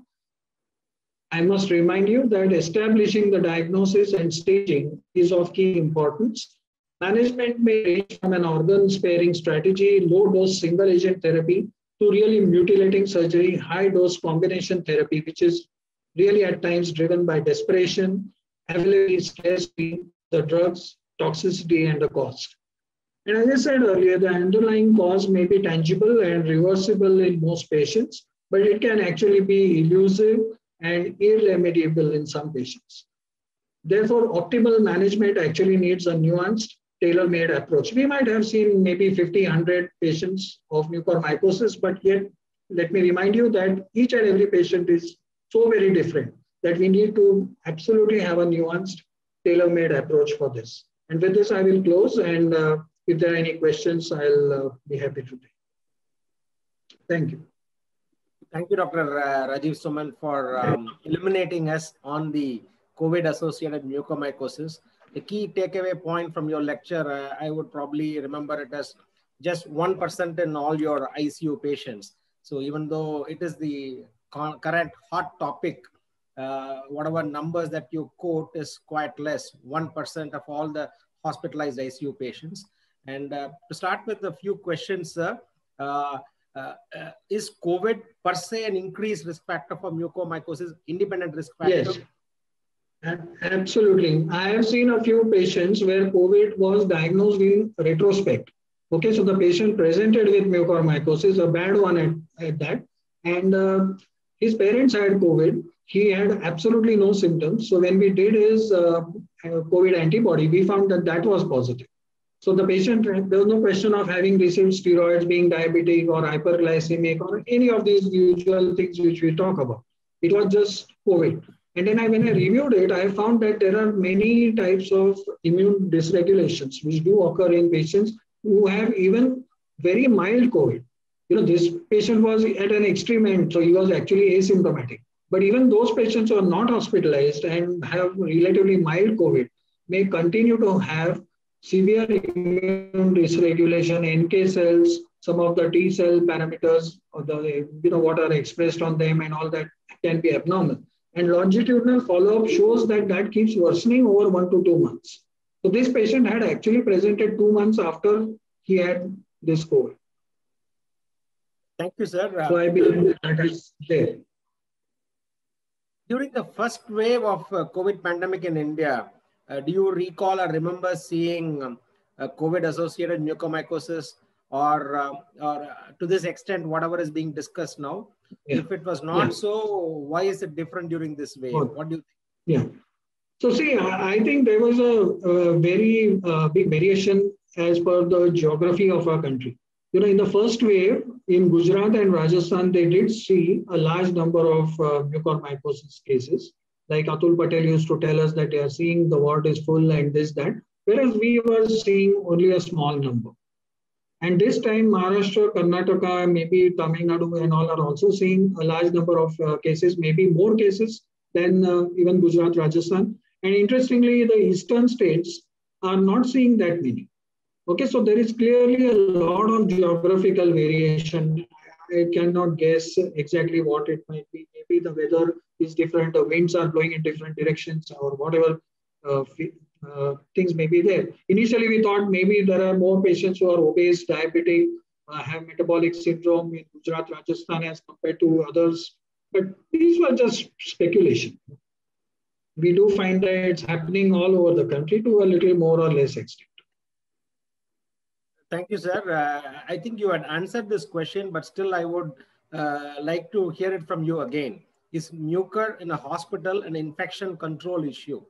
I must remind you that establishing the diagnosis and staging is of key importance. Management may range from an organ-sparing strategy, low-dose single-agent therapy, to really mutilating surgery, high-dose combination therapy, which is really at times driven by desperation, availability, scarcity, the drugs, toxicity, and the cost. And as I said earlier, the underlying cause may be tangible and reversible in most patients, but it can actually be elusive and irremediable in some patients. Therefore, optimal management actually needs a nuanced, tailor-made approach. We might have seen maybe 50, 100 patients of mucormycosis, but yet let me remind you that each and every patient is so very different that we need to absolutely have a nuanced, tailor-made approach for this. And with this, I will close, and if there are any questions, I'll be happy to take. Thank you. Thank you, Dr. Rajeev Suman, for illuminating us on the COVID-associated mucormycosis. The key takeaway point from your lecture, I would probably remember it as just 1% in all your ICU patients. So even though it is the current hot topic, whatever numbers that you quote is quite less, 1% of all the hospitalized ICU patients. And to start with a few questions, is COVID per se an increased risk factor for mucormycosis, independent risk factor? Yes. Absolutely. I have seen a few patients where COVID was diagnosed in retrospect. Okay, so the patient presented with mucormycosis, a bad one at that, and his parents had COVID. He had absolutely no symptoms. So when we did his COVID antibody, we found that that was positive. So the patient, there was no question of having received steroids, being diabetic or hyperglycemic or any of these usual things which we talk about. It was just COVID. And then when I reviewed it, I found that there are many types of immune dysregulations which do occur in patients who have even very mild COVID. You know, this patient was at an extreme end, so he was actually asymptomatic. But even those patients who are not hospitalized and have relatively mild COVID may continue to have severe immune dysregulation, NK cells, some of the T cell parameters, or the, what are expressed on them and all that can be abnormal. And longitudinal follow-up shows that that keeps worsening over 1 to 2 months. So this patient had actually presented 2 months after he had this COVID. Thank you, sir. So I believe that is there. During the first wave of COVID pandemic in India, do you recall or remember seeing COVID-associated mucormycosis or to this extent, whatever is being discussed now? Yeah. If it was not so, why is it different during this wave? What do you think? Yeah. So see, I think there was a very big variation as per the geography of our country. In the first wave in Gujarat and Rajasthan, they did see a large number of mucormycosis cases. Like Atul Patel used to tell us that they are seeing the ward is full and this, that. whereas we were seeing only a small number. And this time, Maharashtra, Karnataka, maybe Tamil Nadu and all are also seeing a large number of cases, maybe more cases than even Gujarat, Rajasthan. And interestingly, the eastern states are not seeing that many. Okay, so there is clearly a lot of geographical variation. I cannot guess exactly what it might be. Maybe the weather is different, the winds are blowing in different directions, or whatever things may be there. Initially, we thought maybe there are more patients who are obese, diabetic, have metabolic syndrome in Gujarat, Rajasthan as compared to others. But these were just speculation. We do find that it's happening all over the country to a little more or less extent. Thank you, sir. I think you had answered this question, but still I would like to hear it from you again. Is mucor in a hospital an infection control issue?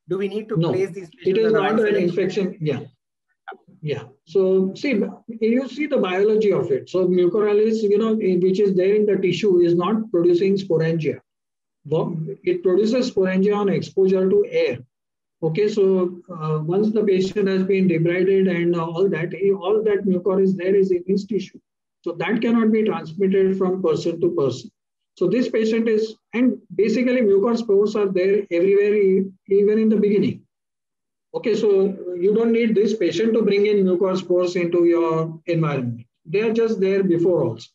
Do we need to place these patients? It is not an infection. Yeah. So see, you see the biology of it. So mucorales, which is there in the tissue, is not producing sporangia. It produces sporangia on exposure to air. Okay, so once the patient has been debrided and all that mucor is there is in his tissue. So that cannot be transmitted from person to person. So this patient is, and basically mucor spores are there everywhere, even in the beginning. Okay, so you don't need this patient to bring in mucor spores into your environment. They are just there before also.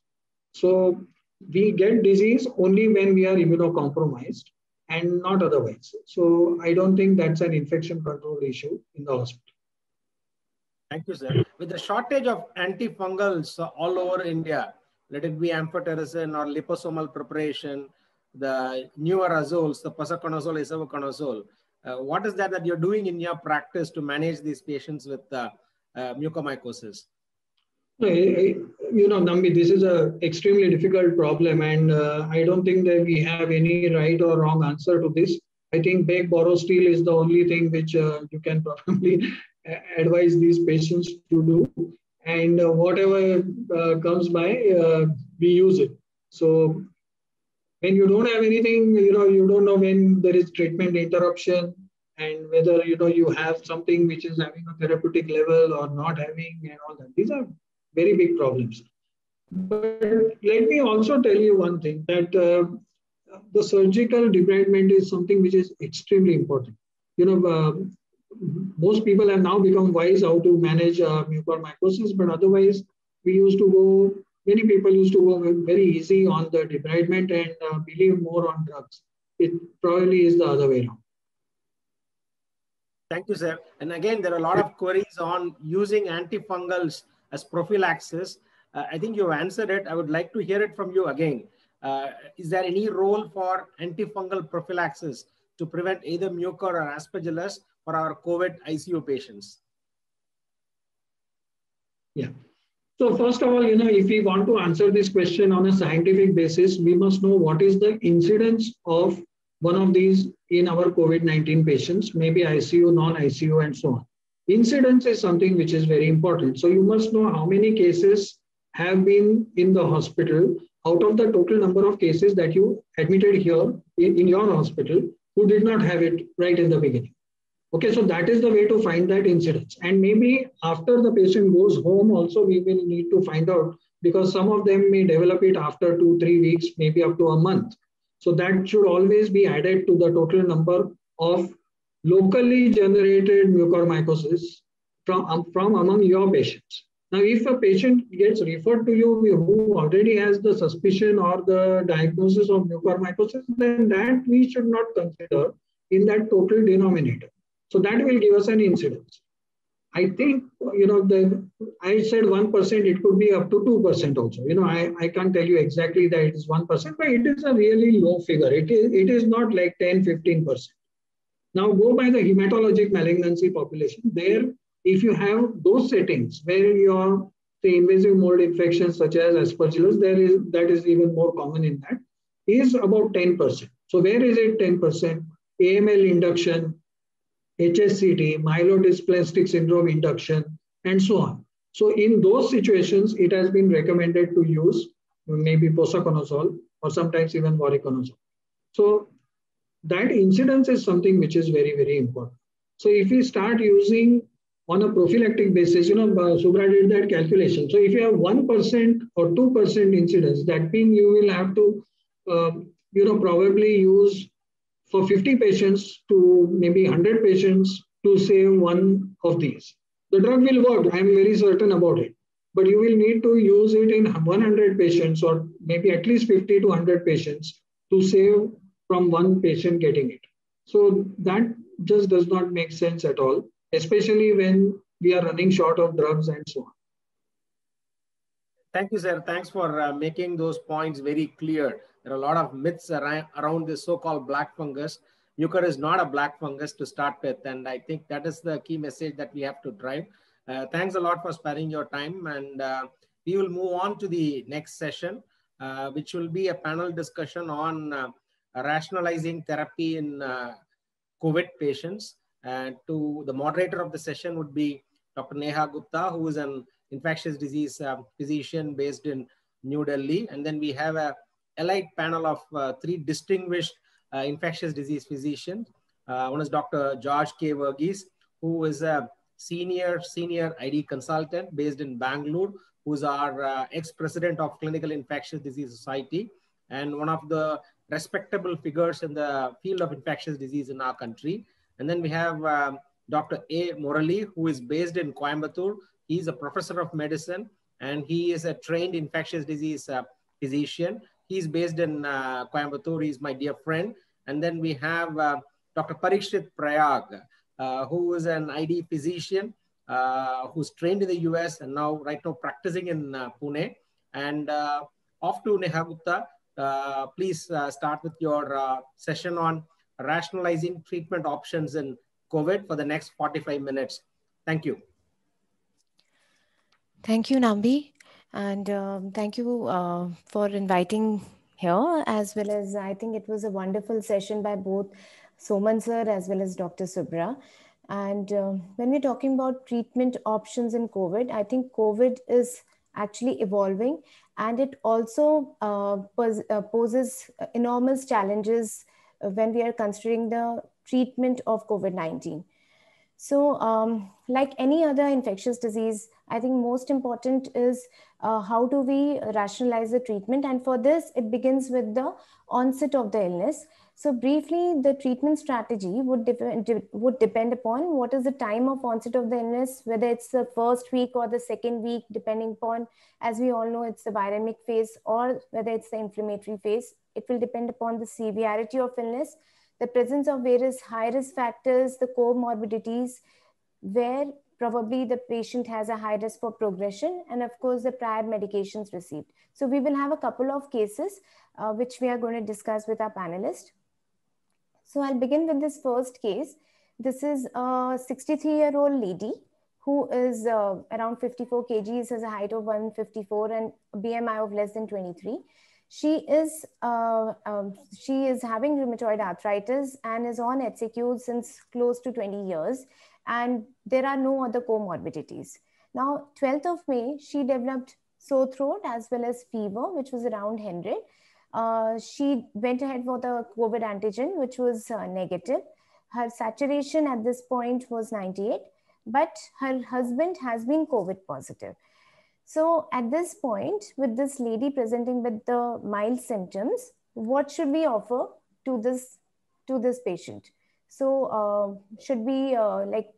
So we get disease only when we are immunocompromised and not otherwise. So I don't think that's an infection control issue in the hospital. Thank you, sir. With the shortage of antifungals all over India, let it be amphotericin or liposomal preparation, the newer azoles, the posaconazole, isavuconazole, what is that you're doing in your practice to manage these patients with mucormycosis? Nambi, this is an extremely difficult problem, and I don't think that we have any right or wrong answer to this. I think bake, borrow, steal is the only thing which you can probably advise these patients to do. And whatever comes by, we use it. So when you don't have anything, you don't know when there is treatment interruption and whether, you have something which is having a therapeutic level or not having and all that. These are very big problems. But let me also tell you one thing, that the surgical debridement is something which is extremely important. Most people have now become wise how to manage mucormycosis, but otherwise many people used to go very easy on the debridement and believe more on drugs. It probably is the other way around. Thank you, sir. And again, there are a lot of queries on using antifungals as prophylaxis. I think you answered it. I would like to hear it from you again. Is there any role for antifungal prophylaxis to prevent either mucor or aspergillus for our COVID ICU patients? Yeah. So first of all, if we want to answer this question on a scientific basis, we must know what is the incidence of one of these in our COVID-19 patients, maybe ICU, non-ICU, and so on. Incidence is something which is very important. So you must know how many cases have been in the hospital out of the total number of cases that you admitted here in your hospital who did not have it right in the beginning. Okay, so that is the way to find that incidence. And maybe after the patient goes home also, we will need to find out, because some of them may develop it after 2-3 weeks, maybe up to a month. So that should always be added to the total number of locally generated mucormycosis from among your patients. Now, if a patient gets referred to you who already has the suspicion or the diagnosis of mucormycosis, then that we should not consider in that total denominator. So that will give us an incidence. I think, I said 1%, it could be up to 2% also. I can't tell you exactly that it is 1%, but it is a really low figure. It is not like 10-15%. Now go by the hematologic malignancy population. There, if you have those settings where your invasive mold infections such as aspergillus, that is even more common in that, is about 10%. So where is it 10%? AML induction, HSCT, myelodysplastic syndrome induction, and so on. So in those situations, it has been recommended to use maybe posaconazole or sometimes even voriconazole. So that incidence is something which is very, very important. So if we start using on a prophylactic basis, Subra did that calculation. So if you have 1% or 2% incidence, that means you will have to, probably use for 50 patients to maybe 100 patients to save one of these. The drug will work, I'm very certain about it. But you will need to use it in 100 patients or maybe at least 50 to 100 patients to save from one patient getting it. So that just does not make sense at all, especially when we are running short of drugs and so on. Thank you, sir. Thanks for making those points very clear. There are a lot of myths around this so-called black fungus. Mucor is not a black fungus to start with, and I think that is the key message that we have to drive. Thanks a lot for sparing your time, and we will move on to the next session, which will be a panel discussion on rationalizing therapy in COVID patients. And to the moderator of the session would be Dr. Neha Gupta, who is an infectious disease physician based in New Delhi. And then we have a elite panel of 3 distinguished infectious disease physicians. One is Dr. George K. Verghese, who is a senior ID consultant based in Bangalore, who's our ex-president of Clinical Infectious Disease Society, and one of the respectable figures in the field of infectious disease in our country. And then we have Dr. A. Murali, who is based in Coimbatore. He's a professor of medicine, and he is a trained infectious disease physician. He's based in Coimbatore. He's my dear friend. And then we have Dr. Parikshit Prayag, who is an ID physician who's trained in the US and now right now practicing in Pune. And off to Neha Gupta. Please start with your session on rationalizing treatment options in COVID for the next 45 minutes. Thank you. Thank you, Nambi. And thank you for inviting here, as well as I think it was a wonderful session by both Soman sir as well as Dr. Subra. And when we're talking about treatment options in COVID, I think COVID is actually evolving, and it also poses enormous challenges when we are considering the treatment of COVID-19. So like any other infectious disease, I think most important is how do we rationalize the treatment? And for this, it begins with the onset of the illness. So briefly, the treatment strategy would depend upon what is the time of onset of the illness, whether it's the first week or the second week, depending upon, as we all know, it's the viremic phase or whether it's the inflammatory phase. It will depend upon the severity of illness, the presence of various high-risk factors, the comorbidities, where probably the patient has a high risk for progression, and of course the prior medications received. So we will have a couple of cases which we are going to discuss with our panelists. So I'll begin with this first case. This is a 63-year-old lady who is around 54 kgs, has a height of 154 and a BMI of less than 23. She is having rheumatoid arthritis and is on HCQ since close to 20 years. And there are no other comorbidities. Now, 12th of May, she developed sore throat as well as fever, which was around 100. She went ahead for the COVID antigen, which was negative. Her saturation at this point was 98, but her husband has been COVID positive. So at this point, with this lady presenting with the mild symptoms, what should we offer to this patient? So should we,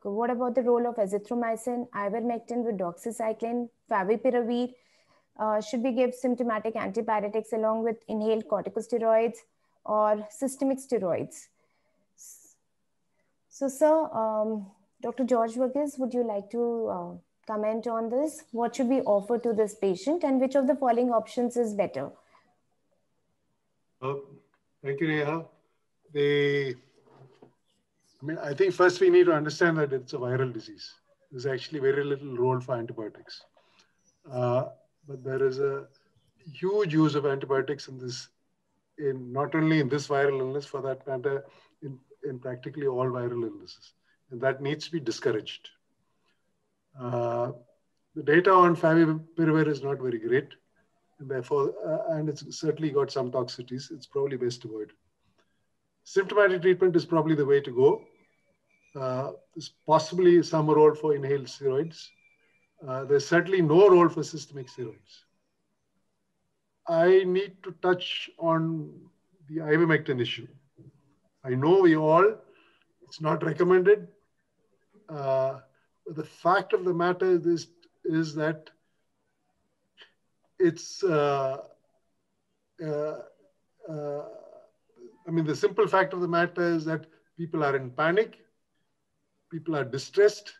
what about the role of azithromycin, ivermectin with doxycycline, favipiravir? Should we give symptomatic antipyretics along with inhaled corticosteroids or systemic steroids? So, sir, Dr. George Verghese, would you like to comment on this? What should we offer to this patient, and which of the following options is better? Thank you, Neha. I think first we need to understand that it's a viral disease. There's actually very little role for antibiotics. But there is a huge use of antibiotics in not only in this viral illness, for that matter, in practically all viral illnesses. And that needs to be discouraged. The data on favipiravir is not very great. And therefore, and it's certainly got some toxicities. It's probably best avoided. Symptomatic treatment is probably the way to go. there's possibly some role for inhaled steroids. There's certainly no role for systemic steroids. I need to touch on the ivermectin issue. I know it's not recommended. But the fact of the matter is that it's, I mean, the simple fact of the matter is that people are in panic, people are distressed,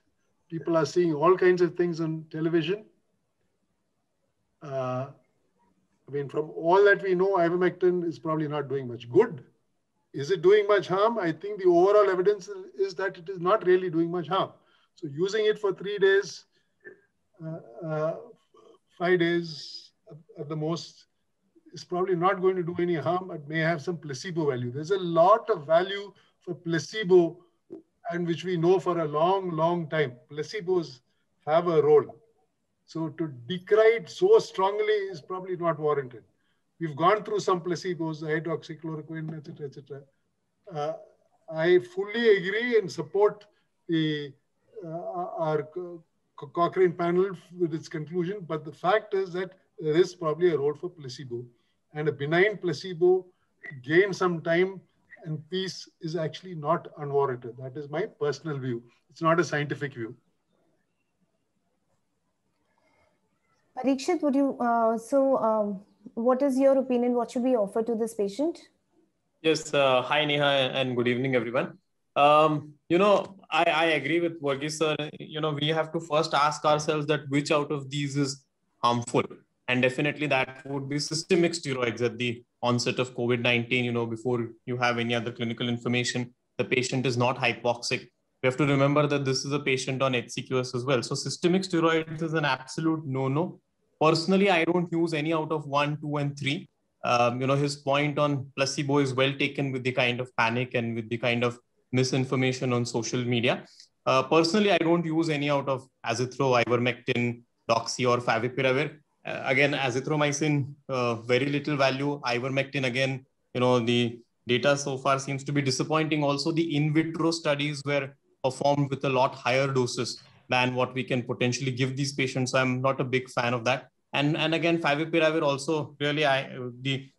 people are seeing all kinds of things on television. I mean, from all that we know, ivermectin is probably not doing much good. Is it doing much harm? I think the overall evidence is that it is not really doing much harm. So using it for 3 days, 5 days at the most is probably not going to do any harm. It may have some placebo value. There's a lot of value for placebo, and which we know for a long, long time. Placebos have a role. So to decry it so strongly is probably not warranted. We've gone through some placebos, hydroxychloroquine, etc., etc. I fully agree and support our Cochrane panel with its conclusion, but the fact is that there is probably a role for placebo, and a benign placebo gain some time and peace is actually not unwarranted. That is my personal view. It's not a scientific view. Parikshit, would you, what is your opinion? What should we offer to this patient? Yes, hi Neha and good evening everyone. You know, I agree with Varghese sir. You know, we have to first ask ourselves that which out of these is harmful. And definitely that would be systemic steroids at the onset of COVID-19, you know, before you have any other clinical information. The patient is not hypoxic. We have to remember that this is a patient on HCQS as well. So systemic steroids is an absolute no-no. Personally, I don't use any out of 1, 2, and 3. You know, his point on placebo is well taken with the kind of panic and with the kind of misinformation on social media. Personally, I don't use any out of azithro, ivermectin, doxy, or favipiravir. Again, azithromycin, very little value. Ivermectin, again, you know, the data so far seems to be disappointing. Also, the in vitro studies were performed with a lot higher doses than what we can potentially give these patients. So I'm not a big fan of that. And again, favipiravir also, really, I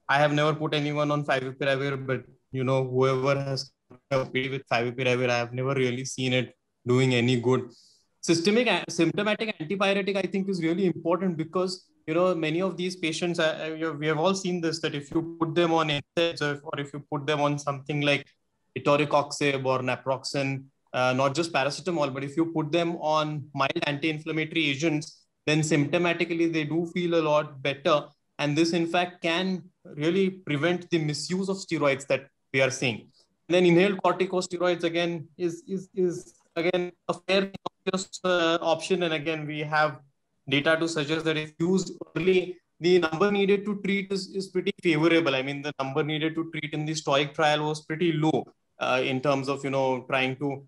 have never put anyone on favipiravir, but you know, whoever has paid with favipiravir, I have never really seen it doing any good. Systemic symptomatic antipyretic, I think, is really important because, you know, many of these patients, we have all seen this, that if you put them on NSAIDs or if you put them on something like etoricoxib or naproxen, not just paracetamol, but if you put them on mild anti-inflammatory agents, then symptomatically they do feel a lot better. And this, in fact, can really prevent the misuse of steroids that we are seeing. And then inhaled corticosteroids, again, is again a fair option. And again, we have data to suggest that if used early, the number needed to treat is pretty favorable. I mean, the number needed to treat in the STOIC trial was pretty low in terms of, you know, trying to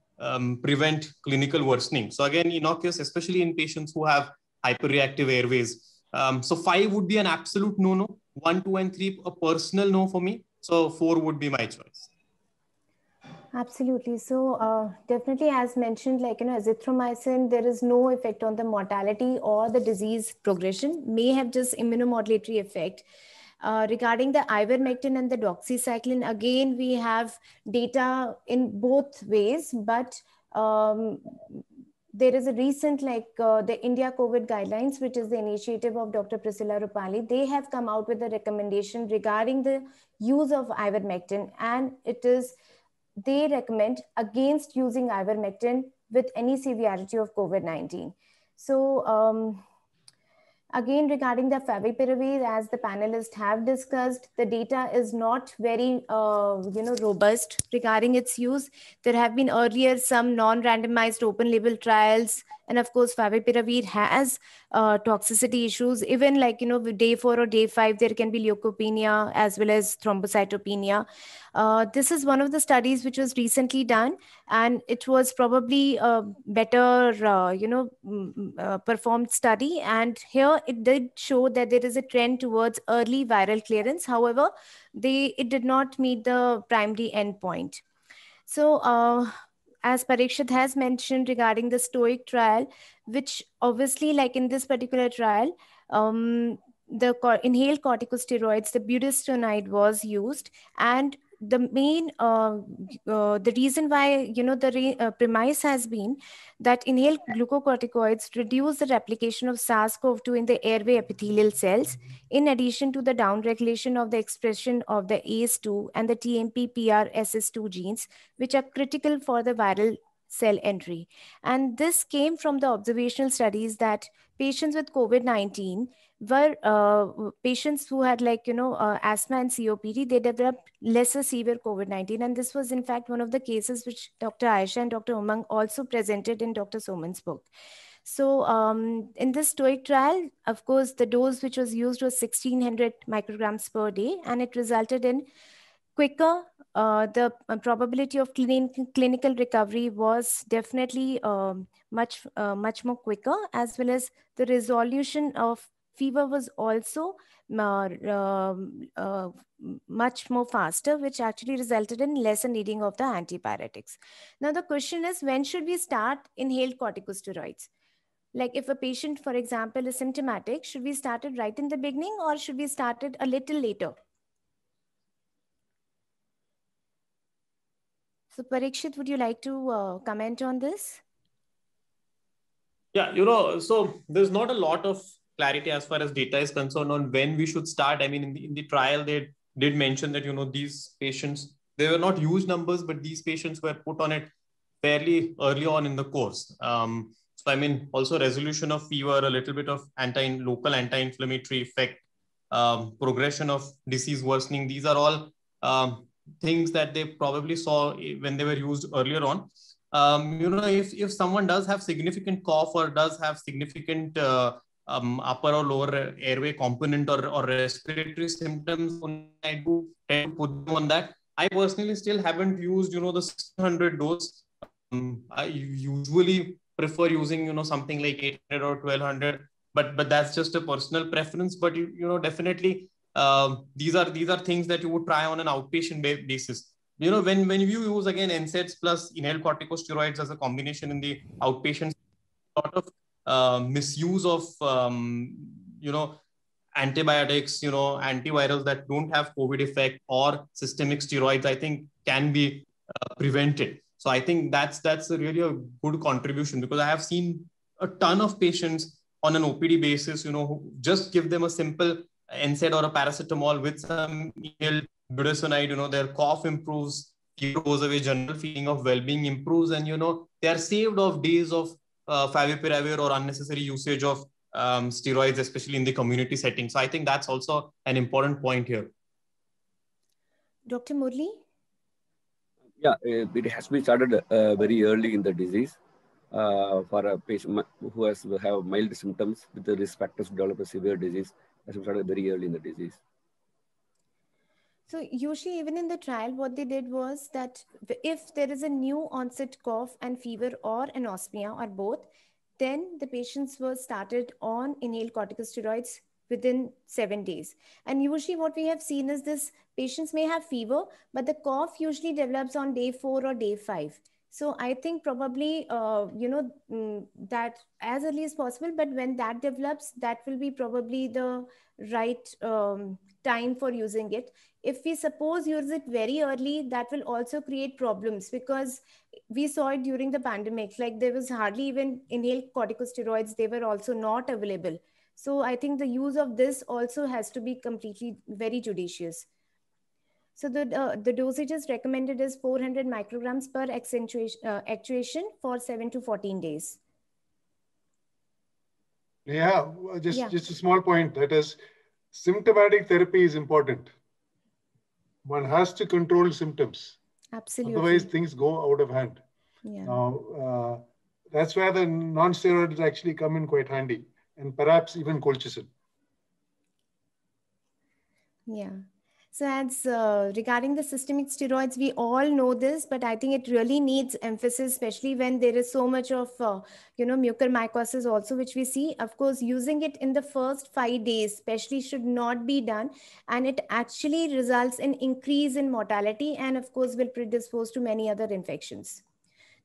prevent clinical worsening. So again, innocuous, especially in patients who have hyperreactive airways. So 5 would be an absolute no-no. 1, 2, and 3, a personal no for me. So 4 would be my choice. Absolutely. So definitely, as mentioned, like, you know, azithromycin, there is no effect on the mortality or the disease progression, may have just immunomodulatory effect. Regarding the ivermectin and the doxycycline, again, we have data in both ways, but there is a recent, like the India COVID guidelines, which is the initiative of Dr. Priscilla Rupali. They have come out with a recommendation regarding the use of ivermectin, and they recommend against using ivermectin with any severity of COVID-19. So again, regarding the favipiravir, as the panelists have discussed, the data is not very robust regarding its use. There have been earlier some non-randomized open label trials, and of course favipiravir has toxicity issues. Even like, you know, day 4 or day 5, there can be leukopenia as well as thrombocytopenia. This is one of the studies which was recently done, and it was probably a better performed study. And here it did show that there is a trend towards early viral clearance. However, it did not meet the primary endpoint. So as Parikshit has mentioned regarding the STOIC trial, which obviously, like in this particular trial, the inhaled corticosteroids, the budesonide was used, and the main the reason why, the premise has been that inhaled glucocorticoids reduce the replication of SARS-CoV-2 in the airway epithelial cells, in addition to the downregulation of the expression of the ACE2 and the TMP-PRSS2 genes, which are critical for the viral cell entry. And this came from the observational studies that patients with COVID-19 were patients who had asthma and COPD. They developed lesser severe COVID-19. And this was in fact one of the cases which Dr. Ayesha and Dr. Umang also presented in Dr. Soman's book. So in this STOIC trial, of course, the dose which was used was 1600 micrograms per day, and it resulted in quicker, the probability of clinical recovery was definitely much more quicker, as well as the resolution of fever was also much more faster, which actually resulted in lesser needing of the antipyretics. Now the question is, when should we start inhaled corticosteroids? Like if a patient, for example, is symptomatic, should we start it right in the beginning, or should we start it a little later? So Parikshit, would you like to comment on this? Yeah, so there's not a lot of clarity as far as data is concerned on when we should start. I mean, in the trial, they did mention that, these patients, they were not huge numbers, but these patients were put on it fairly early on in the course. So, I mean, also resolution of fever, a little bit of local anti-inflammatory effect, progression of disease worsening. These are all things that they probably saw when they were used earlier on. If someone does have significant cough or does have significant upper or lower airway component or respiratory symptoms, I do tend to put them on that. I personally still haven't used, the 600 dose. I usually prefer using, something like 800 or 1200, but that's just a personal preference. But definitely these are things that you would try on an outpatient basis. When you use again NSAIDs plus inhaled corticosteroids as a combination in the outpatient, a lot of misuse of antibiotics, antivirals that don't have COVID effect or systemic steroids, I think can be prevented. So I think that's really a good contribution, because I have seen a ton of patients on an OPD basis, who just give them a simple NSAID or a paracetamol with some inhaled budesonide, their cough improves, fever goes away, general feeling of well-being improves, and they are saved of days of favipiravir or unnecessary usage of steroids, especially in the community setting. So I think that's also an important point here. Dr. Murli? Yeah, it has been started very early in the disease for a patient who has have mild symptoms with the risk factors to develop a severe disease. Has been started very early in the disease. So usually even in the trial, what they did was that if there is a new onset cough and fever or anosmia or both, then the patients were started on inhaled corticosteroids within 7 days. And usually what we have seen is this: patients may have fever, but the cough usually develops on day 4 or day 5. So I think probably, that as early as possible, but when that develops, that will be probably the right time for using it. If we suppose use it very early, that will also create problems, because we saw it during the pandemic, like there was hardly even inhaled corticosteroids. They were also not available. So I think the use of this also has to be completely very judicious. So the dosages recommended is 400 micrograms per actuation for 7 to 14 days. Yeah, just a small point. That is, symptomatic therapy is important. One has to control symptoms. Absolutely. Otherwise, things go out of hand. Yeah. Now, that's where the non-steroids actually come in quite handy, and perhaps even colchicine. Yeah. So as regarding the systemic steroids, we all know this, but I think it really needs emphasis, especially when there is so much of, mucormycosis also, which we see. Of course, using it in the first 5 days, especially, should not be done. And it actually results in increase in mortality and, of course, will predispose to many other infections.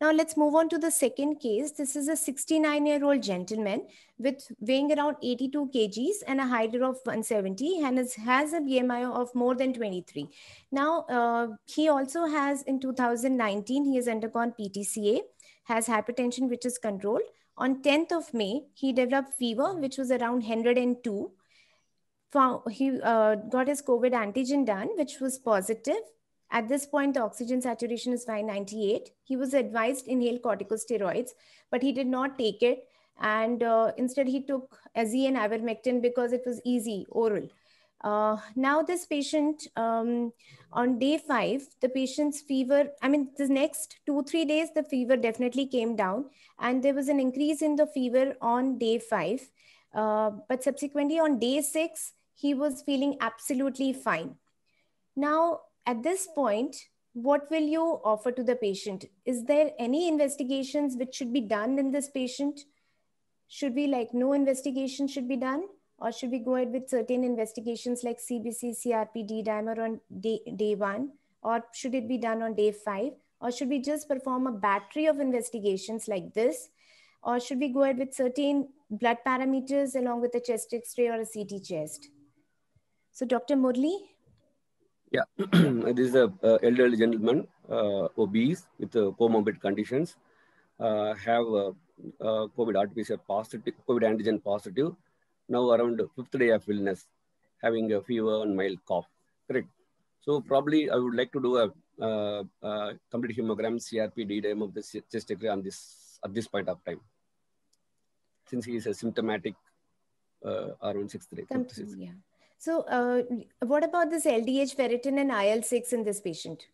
Now let's move on to the second case. This is a 69-year-old gentleman with weighing around 82 kgs and a height of 170 and has a BMI of more than 23. Now, he also has, in 2019, he has undergone PTCA, has hypertension, which is controlled. On 10th of May, he developed fever, which was around 102. He got his COVID antigen done, which was positive. At this point, the oxygen saturation is 598. He was advised inhale corticosteroids, but he did not take it. And instead, he took Azi and ivermectin because it was easy, oral. Now this patient, on day 5, the patient's fever, the next 2-3 days, the fever definitely came down. And there was an increase in the fever on day 5. But subsequently on day 6, he was feeling absolutely fine. Now, at this point, what will you offer to the patient? Is there any investigations which should be done in this patient? Should we no investigation should be done? Or should we go ahead with certain investigations like CBC, CRP, D-dimer on day 1? Or should it be done on day 5? Or should we just perform a battery of investigations like this? Or should we go ahead with certain blood parameters along with a chest X-ray or a CT chest? So Dr. Murli? Yeah, this is an elderly gentleman, obese with comorbid conditions, have COVID RT-PCR positive, COVID antigen positive, now around the 5th day of illness, having a fever and mild cough, correct? So probably I would like to do a complete hemogram, CRP, D-dimer of the chest X-ray on this, at this point of time, since he is a symptomatic around 6th day. Yeah. So what about this LDH, ferritin and IL-6 in this patient?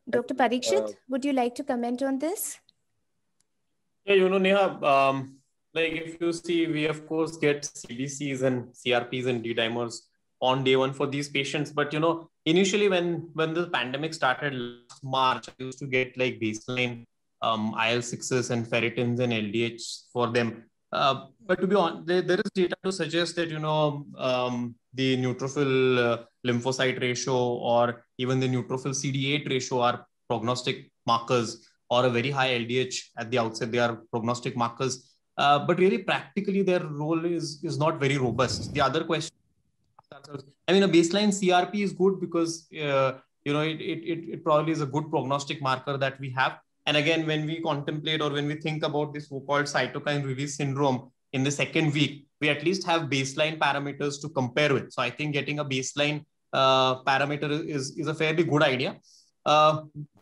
Dr. Parikshit, would you like to comment on this? Yeah, Neha, like if you see, we of course get CBCs and CRPs and D-dimers on day 1 for these patients. But, initially when the pandemic started last March, I used to get like baseline IL-6s and ferritins and LDH for them. But to be honest, there is data to suggest that, the neutrophil lymphocyte ratio or even the neutrophil CD8 ratio are prognostic markers, or a very high LDH at the outset, they are prognostic markers. But really practically their role is not very robust. The other question, a baseline CRP is good because, it probably is a good prognostic marker that we have. And again, when we contemplate or when we think about this so-called cytokine release syndrome in the 2nd week, we at least have baseline parameters to compare with. So I think getting a baseline parameter is a fairly good idea.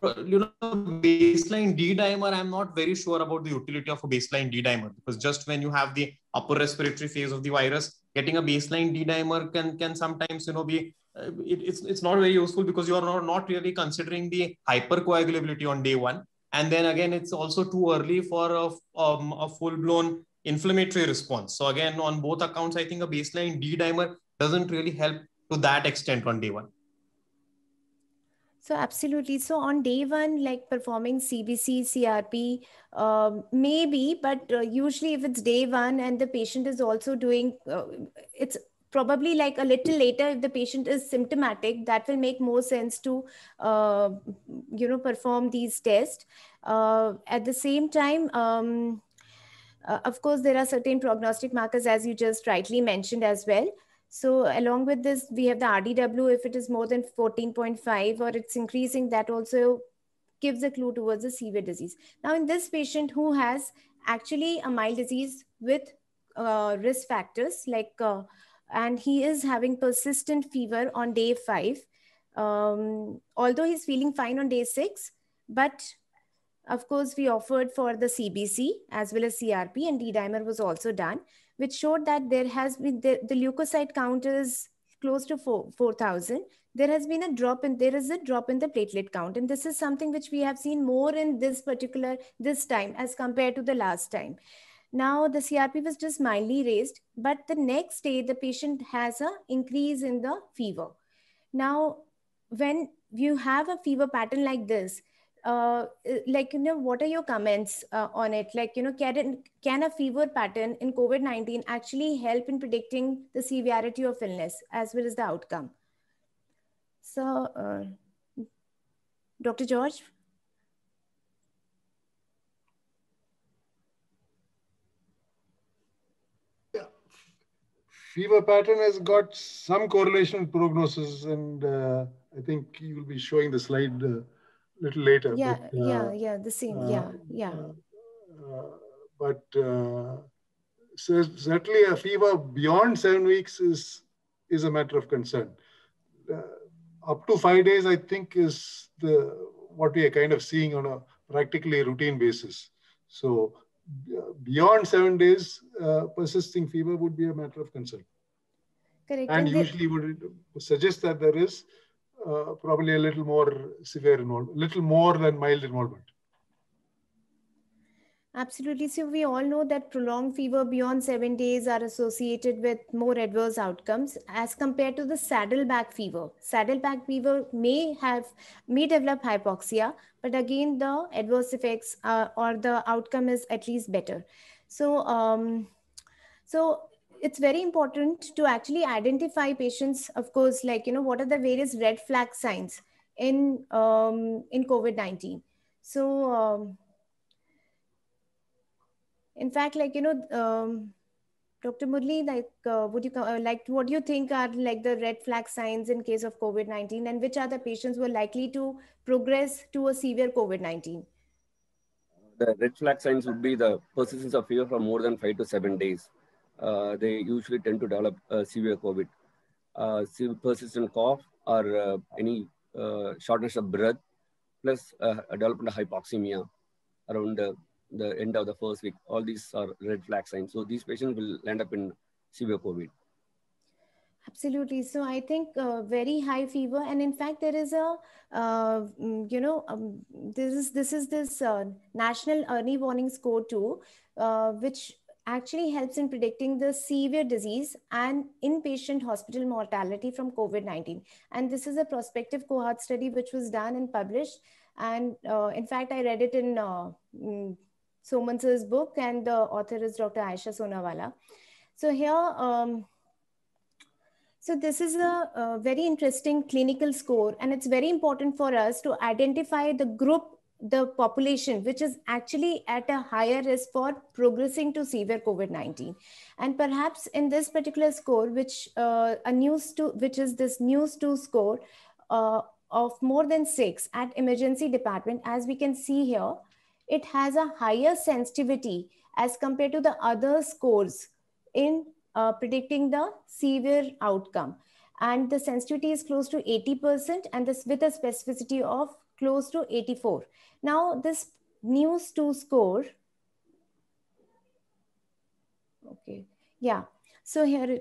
Baseline D-dimer, I'm not very sure about the utility of a baseline D-dimer, because just when you have the upper respiratory phase of the virus, getting a baseline D-dimer can sometimes, be, it's not very useful because you are not really considering the hypercoagulability on day 1. And then again, it's also too early for a full-blown inflammatory response. So again, on both accounts, I think a baseline D-dimer doesn't really help to that extent on day 1. So absolutely. So on day 1, like performing CBC, CRP, maybe, but usually if it's day 1 and the patient is also doing, it's probably like a little later if the patient is symptomatic, that will make more sense to, perform these tests. At the same time, of course, there are certain prognostic markers, as you just rightly mentioned as well. So along with this, we have the RDW. If it is more than 14.5 or it's increasing, that also gives a clue towards a severe disease. Now, in this patient who has actually a mild disease with risk factors, and he is having persistent fever on day 5, although he's feeling fine on day 6, but of course, we offered for the CBC as well as CRP, and D-dimer was also done, which showed that there has been the leukocyte count is close to 4,000. There is a drop in the platelet count. And this is something which we have seen more in this time as compared to the last time. Now the CRP was just mildly raised, but the next day the patient has an increase in the fever. Now, when you have a fever pattern like this, what are your comments on it? Can a fever pattern in COVID-19 actually help in predicting the severity of illness as well as the outcome? So, Dr. George? Yeah. Fever pattern has got some correlation with prognosis, and I think you will be showing the slide a little later. Yeah, but, the same. But certainly a fever beyond 7 weeks is a matter of concern. Up to 5 days, I think, is what we are kind of seeing on a practically routine basis. So beyond 7 days, persisting fever would be a matter of concern. Correct. And usually would suggest that there is probably a little more severe involvement, little more than mild involvement. Absolutely. So we all know that prolonged fever beyond 7 days are associated with more adverse outcomes as compared to the saddleback fever. Saddleback fever may develop hypoxia, but again the adverse effects or the outcome is at least better. So it's very important to actually identify patients, of course, like, what are the various red flag signs in COVID-19. So in fact, like, Dr. Murli, like, what do you think are like the red flag signs in case of COVID-19, and which are the patients who are likely to progress to a severe COVID-19? The red flag signs would be the persistence of fever for more than 5 to 7 days. They usually tend to develop severe COVID. Persistent cough or any shortness of breath, plus development of hypoxemia around the end of the first week. All these are red flag signs. So these patients will end up in severe COVID. Absolutely. So I think very high fever, and in fact there is a this is this national early warning score too, which actually helps in predicting the severe disease and inpatient hospital mortality from COVID-19. And this is a prospective cohort study which was done and published. And in fact, I read it in Somans's book, and the author is Dr. Ayesha Sonawala. So here, so this is a very interesting clinical score, and it's very important for us to identify the group, the population, which is actually at a higher risk for progressing to severe COVID-19. And perhaps in this particular score, which is this NEWS2 score of more than 6 at emergency department, as we can see here, it has a higher sensitivity as compared to the other scores in predicting the severe outcome, and the sensitivity is close to 80%, and this with a specificity of close to 84. Now this NEWS2 score, okay, yeah. So here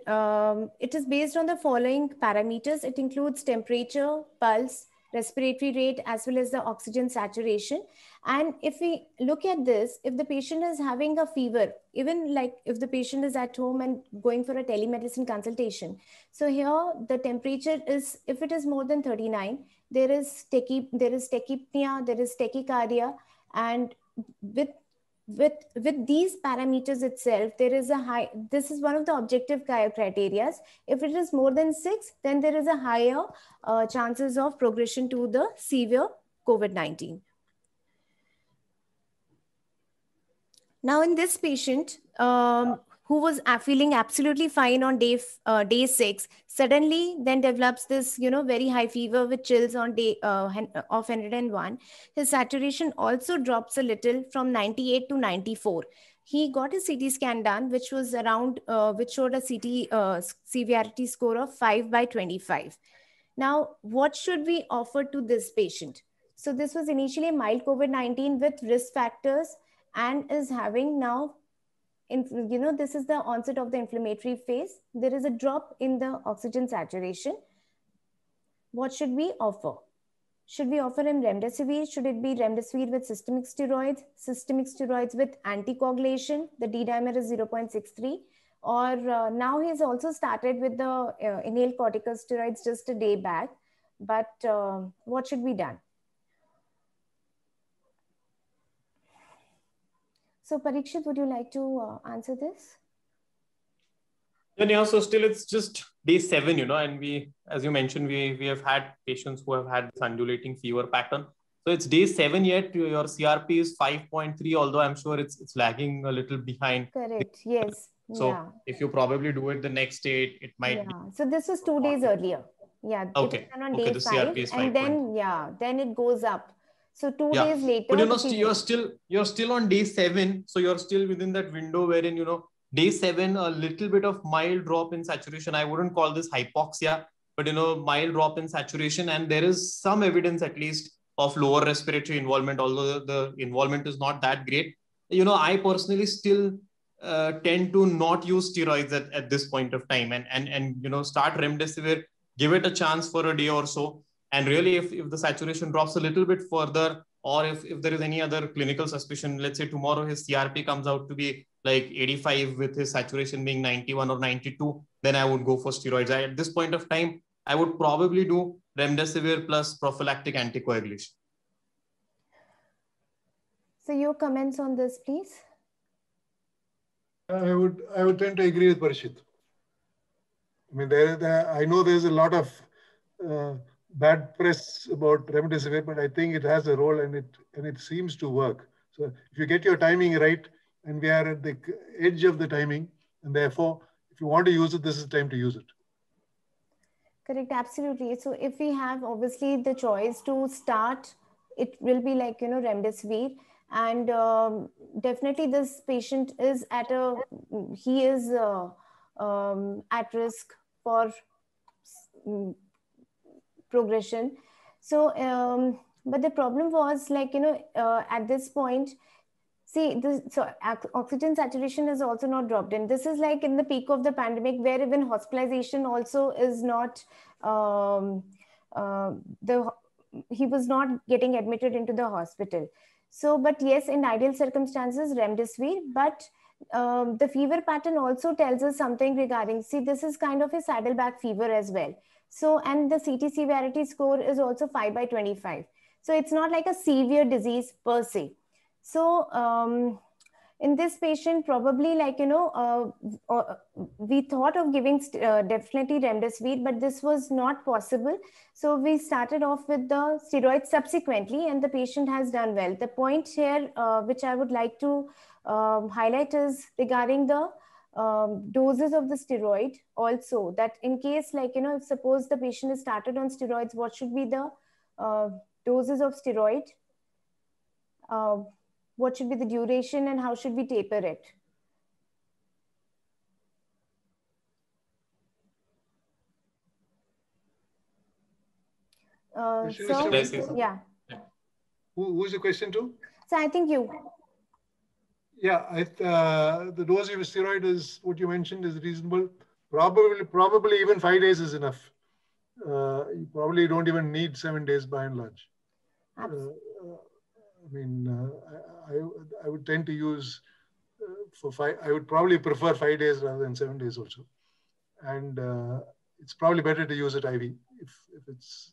it is based on the following parameters. It includes temperature, pulse, respiratory rate, as well as the oxygen saturation. And if we look at this, if the patient is having a fever, even like if the patient is at home and going for a telemedicine consultation, so here the temperature is, if it is more than 39, there is tachypnea, there is tachycardia, and with these parameters itself, there is a high, this is one of the objective criteria. If it is more than 6, then there is a higher chances of progression to the severe COVID-19. Now in this patient, who was feeling absolutely fine on day 6, suddenly then develops this, very high fever with chills on day of 101. His saturation also drops a little from 98 to 94. He got a CT scan done, which was around, which showed a CT severity score of 5/25. Now, what should we offer to this patient? So this was initially mild COVID-19 with risk factors, and is having now, this is the onset of the inflammatory phase. There is a drop in the oxygen saturation. What should we offer? Should we offer him remdesivir? Should it be remdesivir with systemic steroids? Systemic steroids with anticoagulation. The D-dimer is 0.63. Or now he's also started with the inhaled corticosteroids just a day back. But what should be done? So Parikshit, would you like to answer this? Yeah, so still it's just day 7, and we, as you mentioned, we have had patients who have had this undulating fever pattern. So it's day 7 yet. Your CRP is 5.3, although I'm sure it's lagging a little behind. Correct. Yes. So if you probably do it the next day, it might be. So this was 2 days earlier. Yeah. Okay. It was on day day 5, and then then it goes up. So 2 days later. But you're still on day 7, so you're still within that window wherein day 7, a little bit of mild drop in saturation. I wouldn't call this hypoxia, but mild drop in saturation, and there is some evidence at least of lower respiratory involvement, although the involvement is not that great. I personally still tend to not use steroids at this point of time, and start remdesivir, give it a chance for a day or so. And really, if the saturation drops a little bit further, or if there is any other clinical suspicion, let's say tomorrow his CRP comes out to be like 85 with his saturation being 91 or 92, then I would go for steroids. At this point of time, I would probably do remdesivir plus prophylactic anticoagulation. So your comments on this, please. I would tend to agree with Parishit. I mean, I know there's a lot of bad press about remdesivir, but I think it has a role and it seems to work. So if you get your timing right, and we are at the edge of the timing, and therefore, if you want to use it, this is the time to use it. Correct, absolutely. So if we have obviously the choice to start, it will be like, remdesivir. And definitely this patient is at risk for progression. So, but the problem was like, at this point, so oxygen saturation is also not dropped in. This is like in the peak of the pandemic, where even hospitalization also is not, he was not getting admitted into the hospital. So, but yes, in ideal circumstances, remdesivir, but the fever pattern also tells us something regarding, this is kind of a saddleback fever as well. So, and the CT severity score is also 5/25. So it's not like a severe disease per se. So in this patient, probably like, we thought of giving definitely remdesivir, but this was not possible. So we started off with the steroids subsequently, and the patient has done well. The point here, which I would like to highlight, is regarding the doses of the steroid also, that in case like, if suppose the patient is started on steroids, what should be the doses of steroid? What should be the duration, and how should we taper it? Yeah. Who's the question to? So I think you. Yeah, the dose of steroid is what you mentioned is reasonable. Probably even 5 days is enough. You probably don't even need 7 days by and large. I mean, I would tend to use I would probably prefer 5 days rather than 7 days also. And it's probably better to use it IV if it's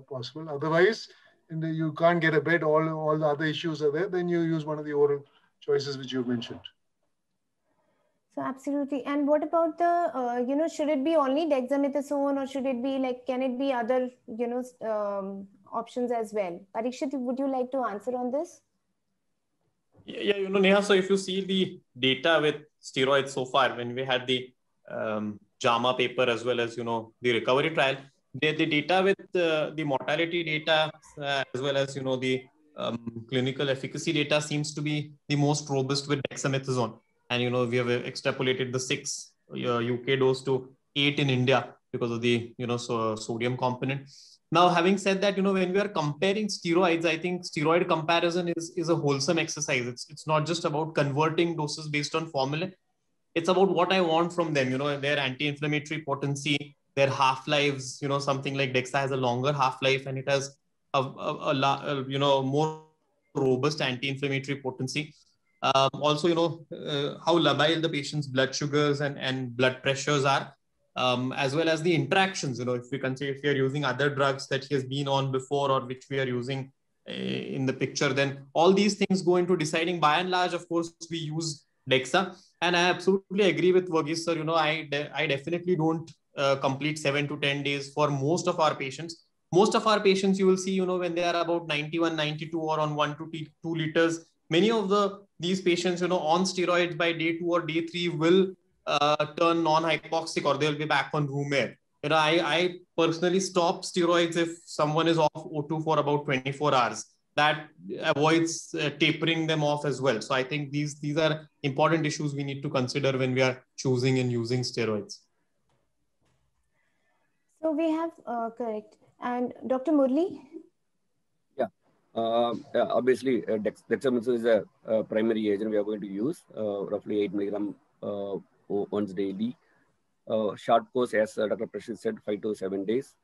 possible. Otherwise, you can't get a bed, all the other issues are there, then you use one of the oral choices which you've mentioned. So absolutely. And what about the, should it be only dexamethasone, or should it be like, can it be other, options as well? Parikshit, would you like to answer on this? Yeah, Neha, so if you see the data with steroids so far, when we had the JAMA paper as well as, the recovery trial, the data with the mortality data as well as, the clinical efficacy data seems to be the most robust with dexamethasone. And, we have extrapolated the 6 UK dose to 8 in India because of the, sodium component. Now, having said that, when we are comparing steroids, I think steroid comparison is a wholesome exercise. It's not just about converting doses based on formula. It's about what I want from them, their anti-inflammatory potency, their half-lives, something like Dexa has a longer half-life and it has a more robust anti-inflammatory potency. Also, how labile the patient's blood sugars and blood pressures are. As well as the interactions, if we consider if we are using other drugs that he has been on before or which we are using in the picture, then all these things go into deciding. By and large, of course, we use DEXA. And I absolutely agree with Verghese sir. I definitely don't complete 7 to 10 days for most of our patients. Most of our patients, you will see, when they are about 91, 92 or on 1 to 2 liters, many of these patients, on steroids by day 2 or day 3 will turn non-hypoxic, or they'll be back on room air. I personally stop steroids if someone is off O2 for about 24 hours. That avoids tapering them off as well. So I think these are important issues we need to consider when we are choosing and using steroids. So we have, correct. And Dr. Murli? Yeah, obviously dexamethasone is a primary agent we are going to use, roughly 8 milligram once daily. Short course, as Dr. Prashit said, 5 to 7 days.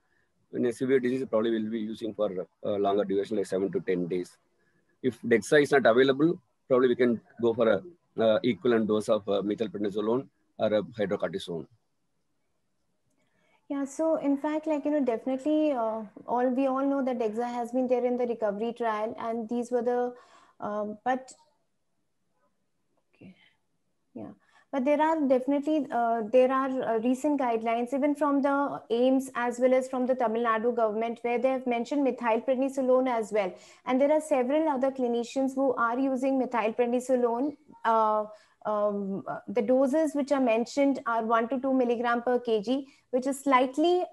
In a severe disease, probably will be using for longer duration, like 7 to 10 days. If DEXA is not available, probably we can go for a equivalent dose of methylprednisolone or a hydrocortisone. Yeah, so in fact, definitely we all know that DEXA has been there in the recovery trial, and these were the, but there are definitely, recent guidelines, even from the AIMS as well as from the Tamil Nadu government, where they have mentioned methylprednisolone as well. And there are several other clinicians who are using methylprednisolone. The doses which are mentioned are 1 to 2 milligram per kg, which is slightly,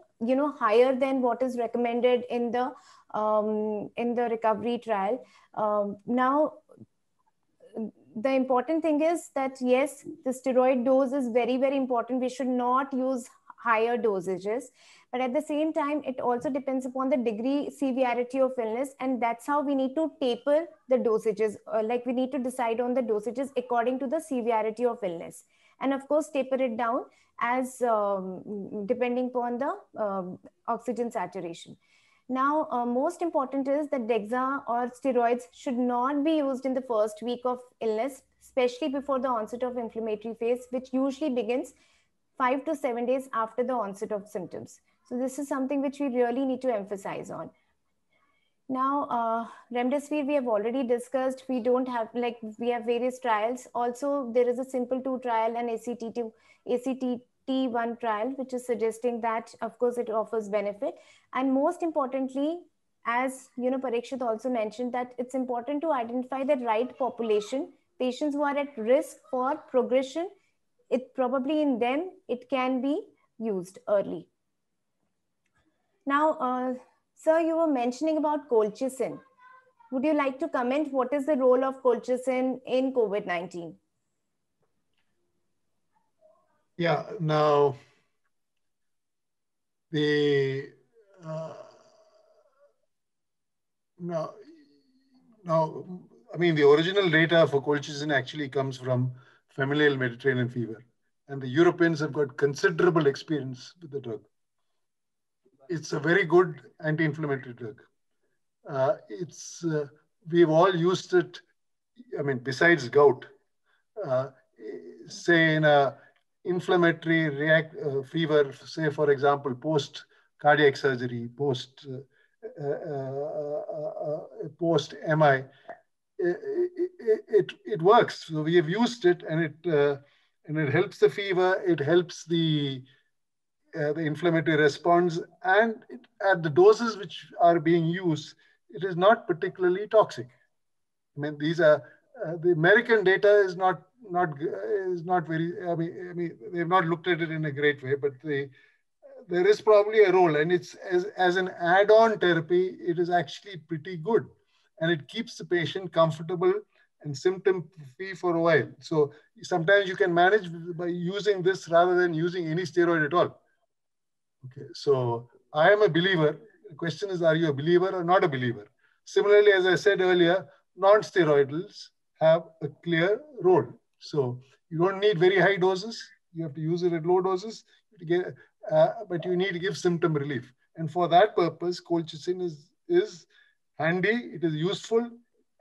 higher than what is recommended in the recovery trial. Now, the important thing is that, yes, the steroid dose is very, very important. We should not use higher dosages. But at the same time, it also depends upon the degree severity of illness. And that's how we need to taper the dosages. We need to decide on the dosages according to the severity of illness. And of course, taper it down as depending upon the oxygen saturation. Now, most important is that DEXA or steroids should not be used in the first week of illness, especially before the onset of inflammatory phase, which usually begins 5 to 7 days after the onset of symptoms. So this is something which we really need to emphasize on. Now, remdesivir, we have already discussed. We don't have, we have various trials. Also, there is a Simple 2 trial and ACTT1 trial, which is suggesting that, of course, it offers benefit. And most importantly, as Parikshit also mentioned, that it's important to identify the right population, patients who are at risk for progression. It probably in them, it can be used early. Now, sir, you were mentioning about colchicine. Would you like to comment what is the role of colchicine in COVID-19? Yeah, now I mean, the original data for colchicine actually comes from familial Mediterranean fever, and the Europeans have got considerable experience with the drug. It's a very good anti-inflammatory drug. We've all used it. I mean, besides gout, say in a inflammatory fever, say for example, post cardiac surgery, post MI, it works. So we have used it, and it helps the fever. It helps the inflammatory response, and at the doses which are being used, it is not particularly toxic. I mean, these are the American data is not very. I mean, they've not looked at it in a great way, but there is probably a role, and it's as an add-on therapy, it is actually pretty good, and it keeps the patient comfortable and symptom-free for a while. So sometimes you can manage by using this rather than using any steroid at all. Okay, so I am a believer. The question is, are you a believer or not a believer? Similarly, as I said earlier, non-steroidals have a clear role. So you don't need very high doses. You have to use it at low doses, but you need to give symptom relief. And for that purpose, colchicine is handy. It is useful.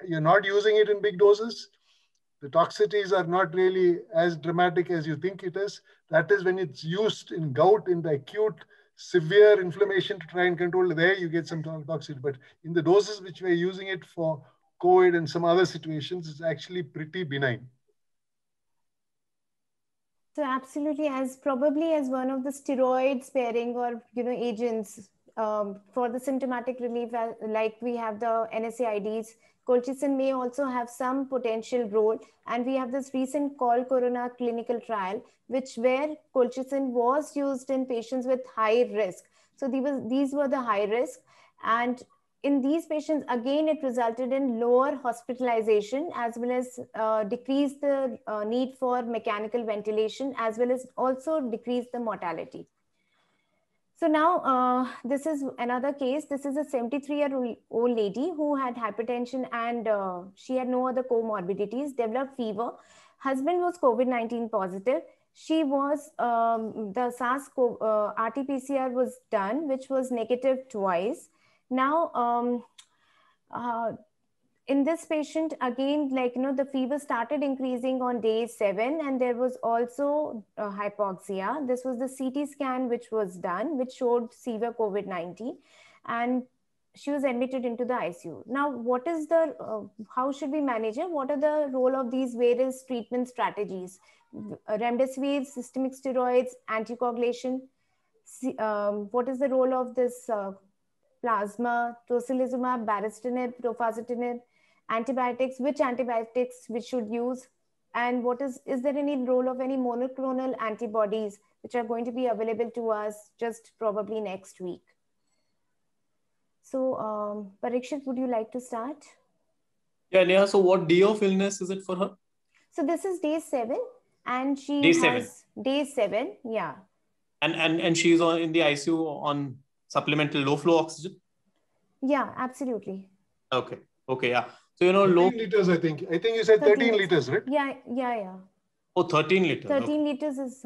You're not using it in big doses. The toxicities are not really as dramatic as you think it is. That is when it's used in gout, in the acute, severe inflammation to try and control. There you get some toxicity. But in the doses which we're using it for COVID and some other situations, it's actually pretty benign. So absolutely, as probably as one of the steroid sparing or agents for the symptomatic relief, like we have the NSAIDs, colchicine may also have some potential role. And we have this recent Call Corona clinical trial, where colchicine was used in patients with high risk. So these were the high risk, and in these patients, again, it resulted in lower hospitalization, as well as decrease the need for mechanical ventilation, as well as also decrease the mortality. So now this is another case. This is a 73-year-old lady who had hypertension, and she had no other comorbidities, developed fever. Husband was COVID-19 positive. She was, the SARS-CoV RT-PCR was done, which was negative twice. Now, in this patient, again, the fever started increasing on day 7, and there was also hypoxia. This was the CT scan which was done, which showed severe COVID-19, and she was admitted into the ICU. Now, what is the, how should we manage it? What are the role of these various treatment strategies? Remdesivir, systemic steroids, anticoagulation. What is the role of this plasma, tocilizumab, baricitinib, tofacitinib, antibiotics, which antibiotics we should use, and is there any role of any monoclonal antibodies which are going to be available to us just probably next week? So, Parikshit, would you like to start? Yeah, Neha, so what day of illness is it for her? So this is day 7, and she day has day 7, yeah. And she's in the ICU on supplemental low flow oxygen? Yeah, absolutely. Okay, yeah. So, 13 liters, I think you said 13 liters, right? Yeah. Oh, 13 liters. 13 liters is...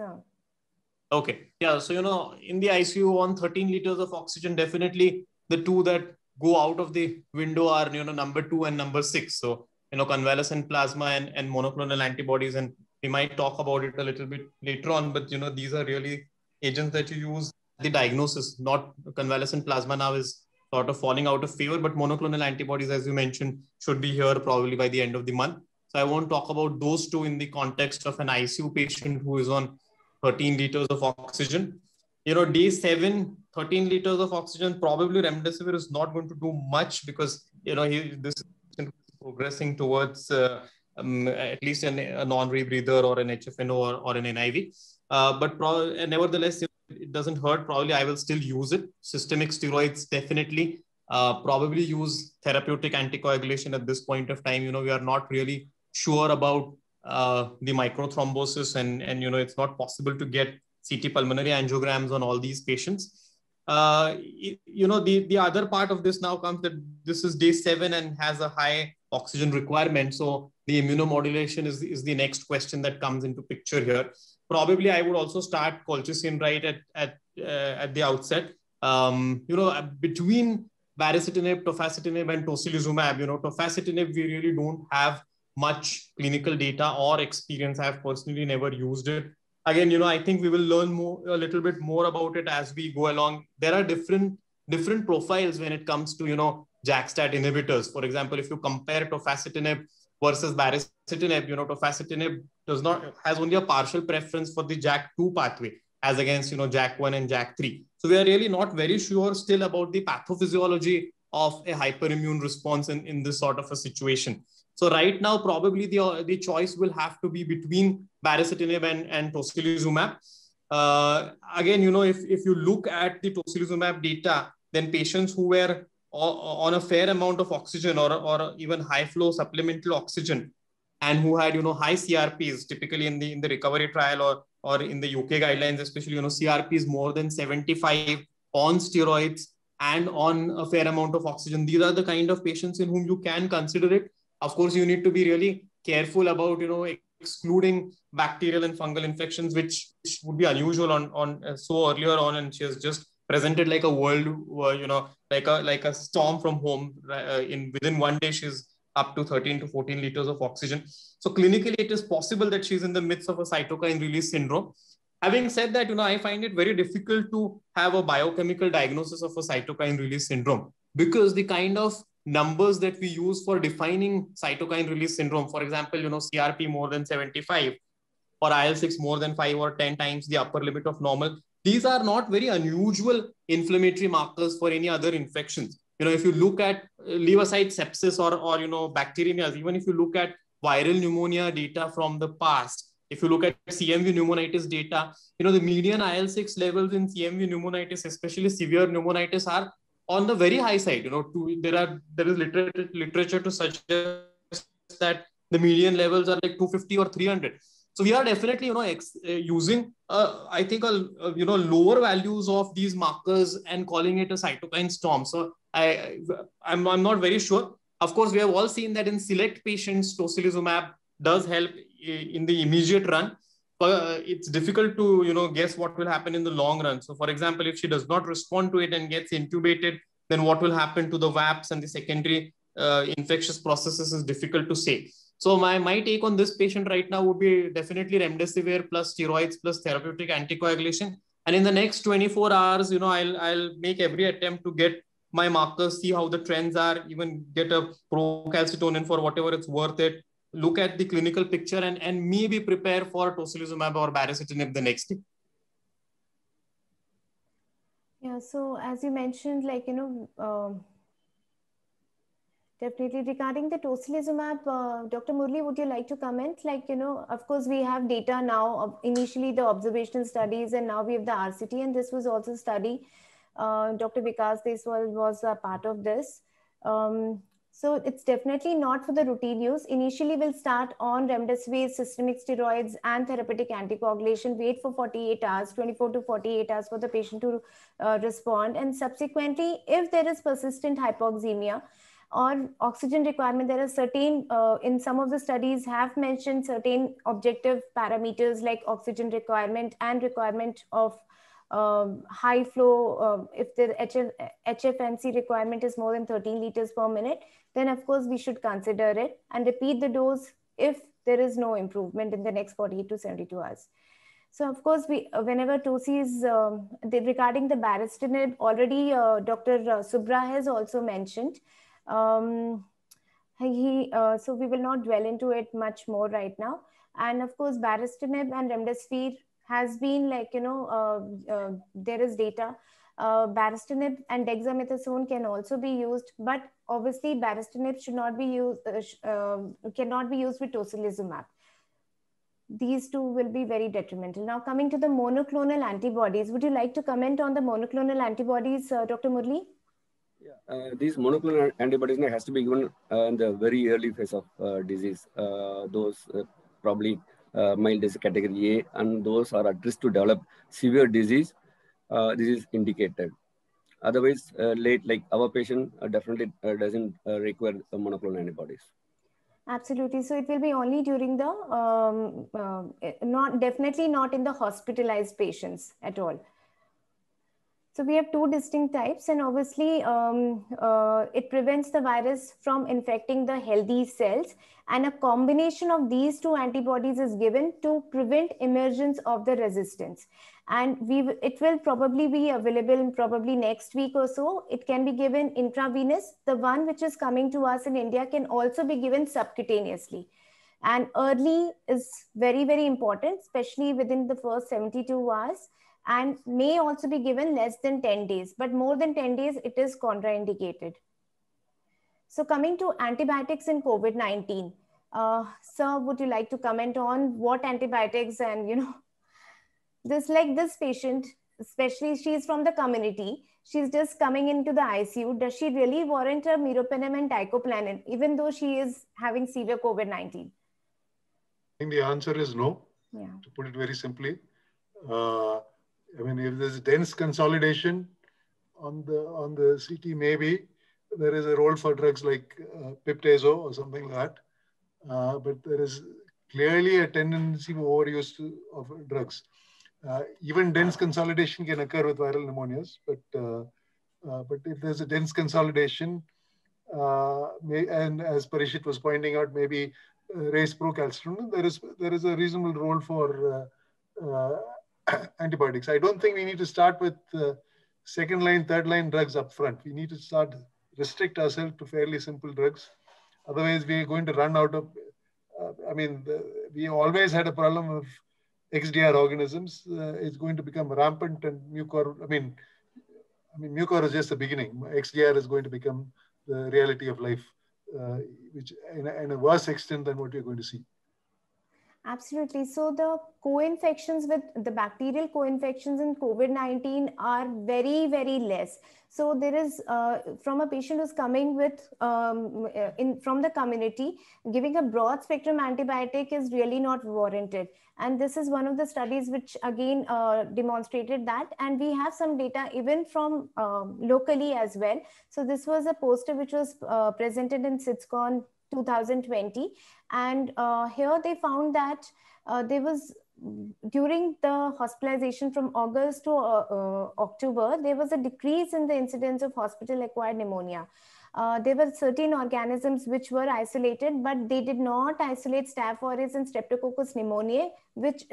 Okay, yeah. So, in the ICU on 13 liters of oxygen, definitely the two that go out of the window are, number 2 and number 6. So, convalescent plasma and monoclonal antibodies. And we might talk about it a little bit later on, but, these are really agents that you use the diagnosis. Not convalescent plasma now is sort of falling out of favor, but monoclonal antibodies, as you mentioned, should be here probably by the end of the month. So I won't talk about those two in the context of an ICU patient who is on 13 liters of oxygen. Day 7, 13 liters of oxygen, probably remdesivir is not going to do much because, this is progressing towards at least a non-rebreather or an HFNO or an NIV. But nevertheless, it doesn't hurt. Probably I will still use it. Systemic steroids, definitely. Probably use therapeutic anticoagulation at this point of time. We are not really sure about the microthrombosis and it's not possible to get CT pulmonary angiograms on all these patients. The other part of this now comes that this is day 7 and has a high oxygen requirement. So the immunomodulation is the next question that comes into picture here. Probably I would also start colchicine right at the outset. Between baricitinib, tofacitinib, and tocilizumab, tofacitinib, we really don't have much clinical data or experience. I have personally never used it. Again, I think we will learn a little bit more about it as we go along. There are different profiles when it comes to, JAK-STAT inhibitors. For example, if you compare tofacitinib versus baricitinib, tofacitinib has only a partial preference for the JAK2 pathway as against, JAK1 and JAK3. So we are really not very sure still about the pathophysiology of a hyperimmune response in this sort of a situation. So right now, probably the choice will have to be between baricitinib and tocilizumab. Again, if you look at the tocilizumab data, then patients who were on a fair amount of oxygen or even high flow supplemental oxygen and who had, high CRPs, typically in the recovery trial or in the UK guidelines, especially, CRPs more than 75 on steroids and on a fair amount of oxygen. These are the kind of patients in whom you can consider it. Of course, you need to be really careful about, excluding bacterial and fungal infections, which would be unusual on so earlier on. And she has just presented like a like a storm from home. Within one day, she's up to 13 to 14 liters of oxygen. So clinically, it is possible that she's in the midst of a cytokine release syndrome. Having said that, I find it very difficult to have a biochemical diagnosis of a cytokine release syndrome because the kind of numbers that we use for defining cytokine release syndrome, for example, CRP more than 75 or IL-6 more than 5 or 10 times the upper limit of normal. These are not very unusual inflammatory markers for any other infections. If you look at, leave aside sepsis or bacteremia, even if you look at viral pneumonia data from the past, if you look at CMV pneumonitis data, the median IL-6 levels in CMV pneumonitis, especially severe pneumonitis, are on the very high side. There is literature to suggest that the median levels are like 250 or 300. So we are definitely, using, I think, lower values of these markers and calling it a cytokine storm. So I'm not very sure. Of course, we have all seen that in select patients, tocilizumab does help in the immediate run. But it's difficult to, guess what will happen in the long run. So, for example, if she does not respond to it and gets intubated, then what will happen to the VAPs and the secondary infectious processes is difficult to say. So my take on this patient right now would be definitely remdesivir plus steroids plus therapeutic anticoagulation. And in the next 24 hours, I'll make every attempt to get my markers, see how the trends are, even get a procalcitonin for whatever it's worth it, look at the clinical picture, and maybe prepare for tocilizumab or baricitinib the next day. Yeah, so as you mentioned, definitely regarding the tocilizumab, Dr. Murli, would you like to comment? Of course, we have data now, initially the observational studies, and now we have the RCT, and this was also a study. Dr. Vikas Deswal was a part of this. So it's definitely not for the routine use. Initially, we'll start on remdesivir, systemic steroids, and therapeutic anticoagulation. Wait for 48 hours, 24 to 48 hours for the patient to respond. And subsequently, if there is persistent hypoxemia or oxygen requirement, there are certain, in some of the studies have mentioned certain objective parameters like oxygen requirement and requirement of high flow. If the HFNC requirement is more than 13 liters per minute, then of course we should consider it and repeat the dose if there is no improvement in the next 48 to 72 hours. So of course, whenever TOSI is, regarding the baricitinib, already Dr. Subra has also mentioned. So we will not dwell into it much more right now. And of course, baricitinib and remdesivir has been there is data. Baricitinib and dexamethasone can also be used, but obviously baricitinib should not be used, cannot be used with tocilizumab. These two will be very detrimental. Now coming to the monoclonal antibodies, would you like to comment on the monoclonal antibodies, Dr. Murli? Yeah, these monoclonal antibodies has to be given in the very early phase of disease. Those probably mild disease category A, and those are at risk to develop severe disease. This is indicated. Otherwise, late, like our patient definitely doesn't require monoclonal antibodies. Absolutely. So it will be only during the, definitely not in the hospitalized patients at all. So we have two distinct types, and obviously it prevents the virus from infecting the healthy cells, and a combination of these two antibodies is given to prevent emergence of the resistance. And it will probably be available in probably next week or so. It can be given intravenous. The one which is coming to us in India can also be given subcutaneously. And early is very, very important, especially within the first 72 hours. And may also be given less than 10 days, but more than 10 days, it is contraindicated. So coming to antibiotics in COVID-19, sir, would you like to comment on what antibiotics and, this patient, especially she's from the community, she's just coming into the ICU. Does she really warrant a meropenem and teicoplanin, even though she is having severe COVID-19? I think the answer is no, yeah. To put it very simply. I mean, if there's dense consolidation on the CT, maybe there is a role for drugs like piptazo or something like that. But there is clearly a tendency for overuse of drugs. Even dense consolidation can occur with viral pneumonias, but if there's a dense consolidation, and as Parishit was pointing out, maybe raise procalcitonin, there is a reasonable role for antibiotics. I don't think we need to start with second line, third line drugs up front. We need to restrict ourselves to fairly simple drugs. Otherwise, we are going to run out of, we always had a problem of XDR organisms, it's going to become rampant, and Mucor, I mean, Mucor is just the beginning. XDR is going to become the reality of life, which in a worse extent than what you're going to see. Absolutely. So the co-infections with the bacterial co-infections in COVID-19 are very, very less. So there is, from a patient who's coming with, from the community, giving a broad spectrum antibiotic is really not warranted. And this is one of the studies which again demonstrated that. And we have some data even from locally as well. So this was a poster which was presented in SIDSCON 2020, and here they found that there was, during the hospitalization from August to October, there was a decrease in the incidence of hospital-acquired pneumonia. There were certain organisms which were isolated, but they did not isolate Staph aureus and Streptococcus pneumoniae, which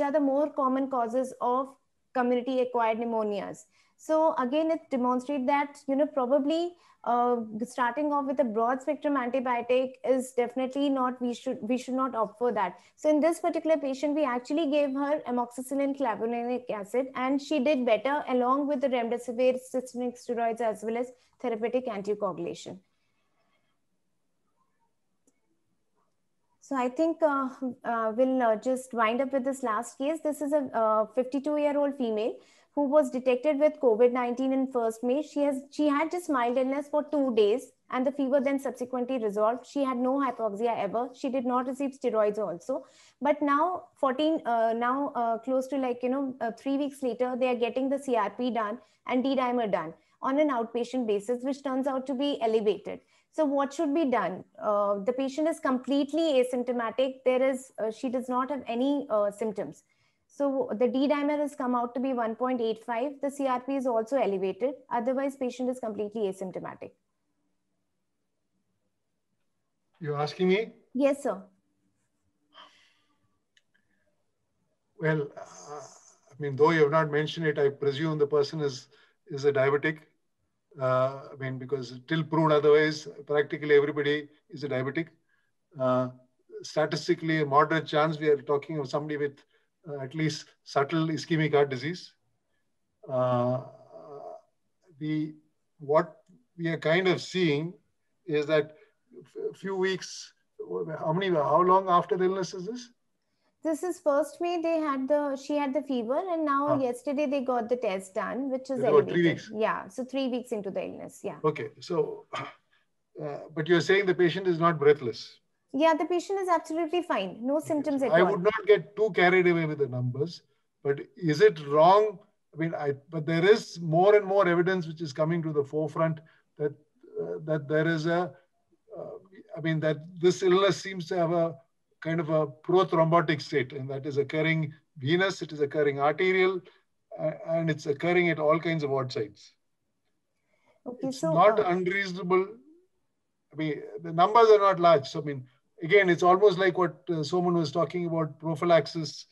are the more common causes of community-acquired pneumonias. So again, it demonstrates that, probably starting off with a broad spectrum antibiotic is definitely not, we should not opt for that. So in this particular patient, we actually gave her amoxicillin clavulanic acid, and she did better along with the remdesivir, systemic steroids, as well as therapeutic anticoagulation. So I think we'll just wind up with this last case. This is a 52-year-old female who was detected with COVID-19 in 1st May. She had just mild illness for 2 days, and the fever then subsequently resolved. She had no hypoxia ever. She did not receive steroids also. But now, close to 3 weeks later, they are getting the CRP done and D-dimer done on an outpatient basis, which turns out to be elevated. So what should be done? The patient is completely asymptomatic. She does not have any symptoms. So the D-dimer has come out to be 1.85. The CRP is also elevated. Otherwise, patient is completely asymptomatic. You're asking me? Yes, sir. Well, though you have not mentioned it, I presume the person is a diabetic. Because till proved otherwise, practically everybody is a diabetic. Statistically, a moderate chance we are talking of somebody with at least subtle ischemic heart disease. What we are kind of seeing is that a few weeks, how long after the illness is this? This is 1st May. She had the fever, and now yesterday they got the test done, which is elevated. 3 weeks. Yeah, so 3 weeks into the illness. Yeah. Okay, so, but you're saying the patient is not breathless. Yeah, the patient is absolutely fine. No symptoms at all. I would not get too carried away with the numbers, but is it wrong? But there is more and more evidence which is coming to the forefront that there is that this illness seems to have a kind of a prothrombotic state, and that is occurring venous, it is occurring arterial, and it's occurring at all kinds of odd sites. Okay, it's not unreasonable. The numbers are not large. So, again, it's almost like what Soman was talking about, prophylaxis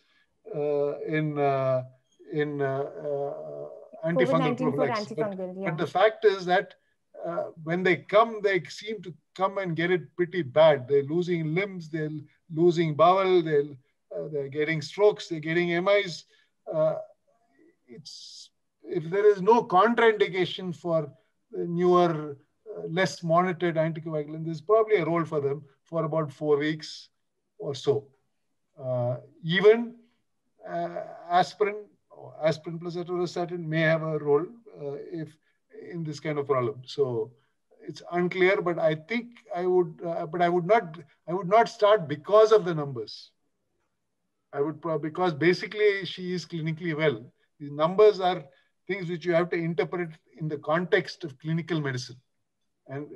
in antifungal prophylaxis. But the fact is that when they come, they seem to come and get it pretty bad. They're losing limbs, they're losing bowel, they're getting strokes, they're getting MIs. If there is no contraindication for newer, less monitored anticoagulant, there's probably a role for them for about 4 weeks or so. Even aspirin plus atorvastatin may have a role if in this kind of problem. So it's unclear, but I think I would not start because of the numbers. Because basically she is clinically well. The numbers are things which you have to interpret in the context of clinical medicine. And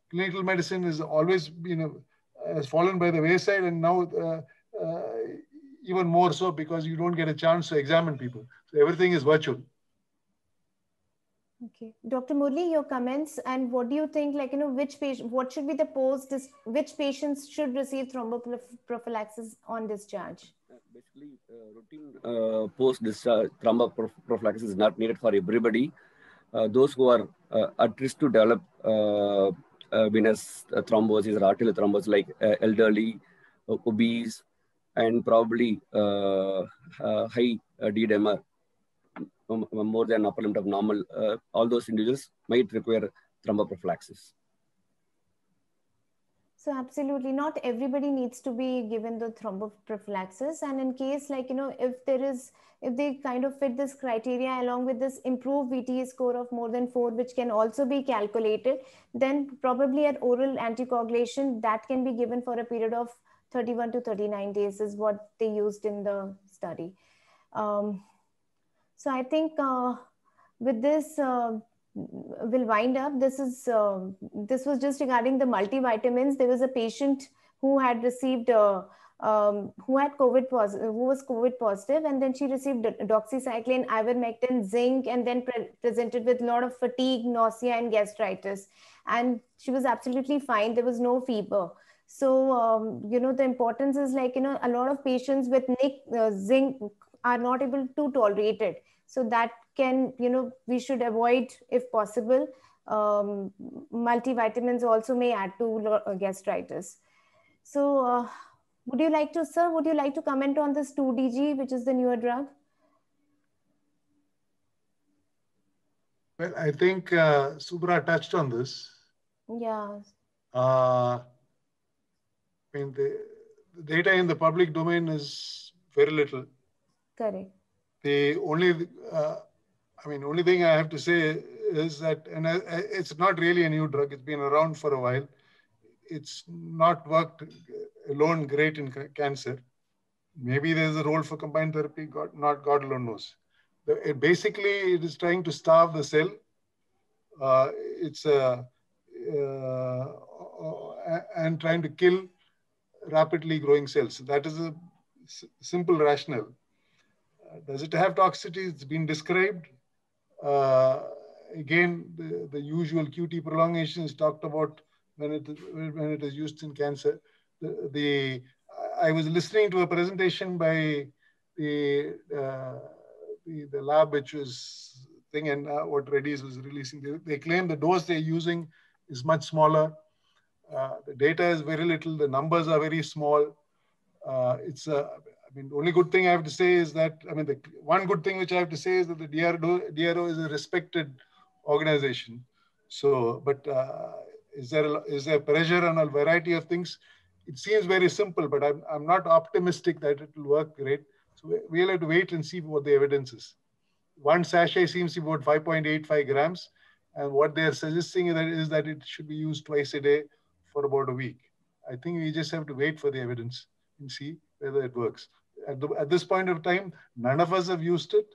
clinical medicine has always been has fallen by the wayside, and now even more so because you don't get a chance to examine people. So everything is virtual. Okay, Dr. Murli, your comments, and what do you think? Which patient? What should be the which patients should receive thromboprophylaxis on discharge? Basically, routine post-discharge thromboprophylaxis is not needed for everybody. Those who are at risk to develop venous thrombosis or arterial thrombosis, like elderly, obese, and probably high D-dimer, more than upper limit of normal, all those individuals might require thromboprophylaxis. So absolutely, not everybody needs to be given the thromboprophylaxis. And in case, like, if they kind of fit this criteria along with this improved VTE score of more than 4, which can also be calculated, then probably at oral anticoagulation, that can be given for a period of 31 to 39 days is what they used in the study. So I think with this, we'll wind up. This was just regarding the multivitamins. There was a patient who had received who had COVID positive, who was COVID positive, and then she received doxycycline, ivermectin, zinc, and then presented with a lot of fatigue, nausea, and gastritis. And she was absolutely fine. There was no fever. So the importance is, like, a lot of patients with zinc are not able to tolerate it. So that can, we should avoid if possible. Multivitamins also may add to gastritis. So would you like to comment on this 2DG, which is the newer drug? Well, I think Subra touched on this. Yeah. I mean, the data in the public domain is very little. Correct. The only thing I have to say is that, and it's not really a new drug. It's been around for a while. It's not worked alone great in cancer. Maybe there's a role for combined therapy. God alone knows. Basically, it is trying to starve the cell. And trying to kill rapidly growing cells. So that is a simple rationale. Does it have toxicity? It's been described. Again, the usual QT prolongation is talked about when it is used in cancer. I was listening to a presentation by the lab, which was thing, and what Reddy's was releasing. They claim the dose they're using is much smaller. The data is very little. The numbers are very small. The only good thing I have to say is that, the one good thing which I have to say is that the DRO is a respected organization. So, but is there pressure on a variety of things? It seems very simple, but I'm not optimistic that it will work great. So we'll have to wait and see what the evidence is. One sachet seems to be about 5.85 grams. And what they're suggesting is that it should be used twice a day for about a week. I think we just have to wait for the evidence and see whether it works. At this point of time, none of us have used it.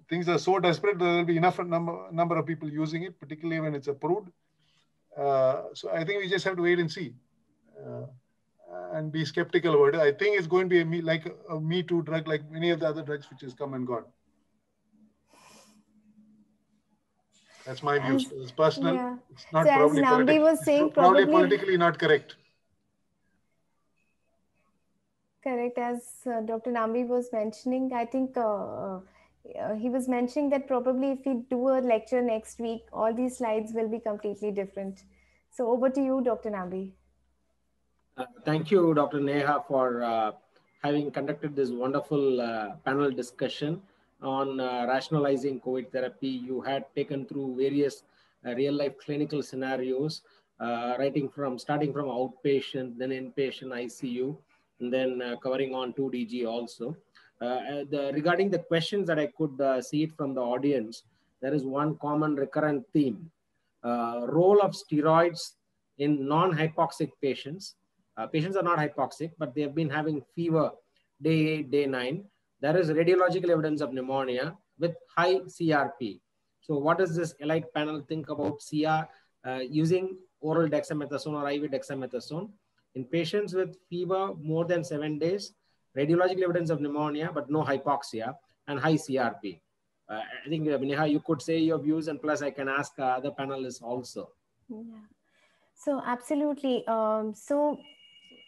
Things are so desperate that there will be enough number of people using it, particularly when it's approved. So I think we just have to wait and see and be skeptical about it. I think it's going to be like a Me Too drug, like many of the other drugs which has come and gone. That's my view. It's personal. Yeah. It's not so probably as Nambi was saying, probably politically not correct. Correct. As Dr. Nambi was mentioning, I think he was mentioning that probably if we do a lecture next week, all these slides will be completely different. So over to you, Dr. Nambi. Thank you, Dr. Neha, for having conducted this wonderful panel discussion on rationalizing COVID therapy. You had taken through various real-life clinical scenarios, starting from outpatient, then inpatient ICU, and then covering on 2DG also. Regarding the questions that I could see it from the audience, there is one common recurrent theme. Role of steroids in non-hypoxic patients. Patients are not hypoxic, but they have been having fever day 8, day 9. There is radiological evidence of pneumonia with high CRP. So what does this ELITE panel think about using oral dexamethasone or IV dexamethasone in patients with fever more than 7 days, radiological evidence of pneumonia, but no hypoxia and high CRP? I think, Neha, you could say your views, and plus I can ask other panelists also. Yeah. So absolutely.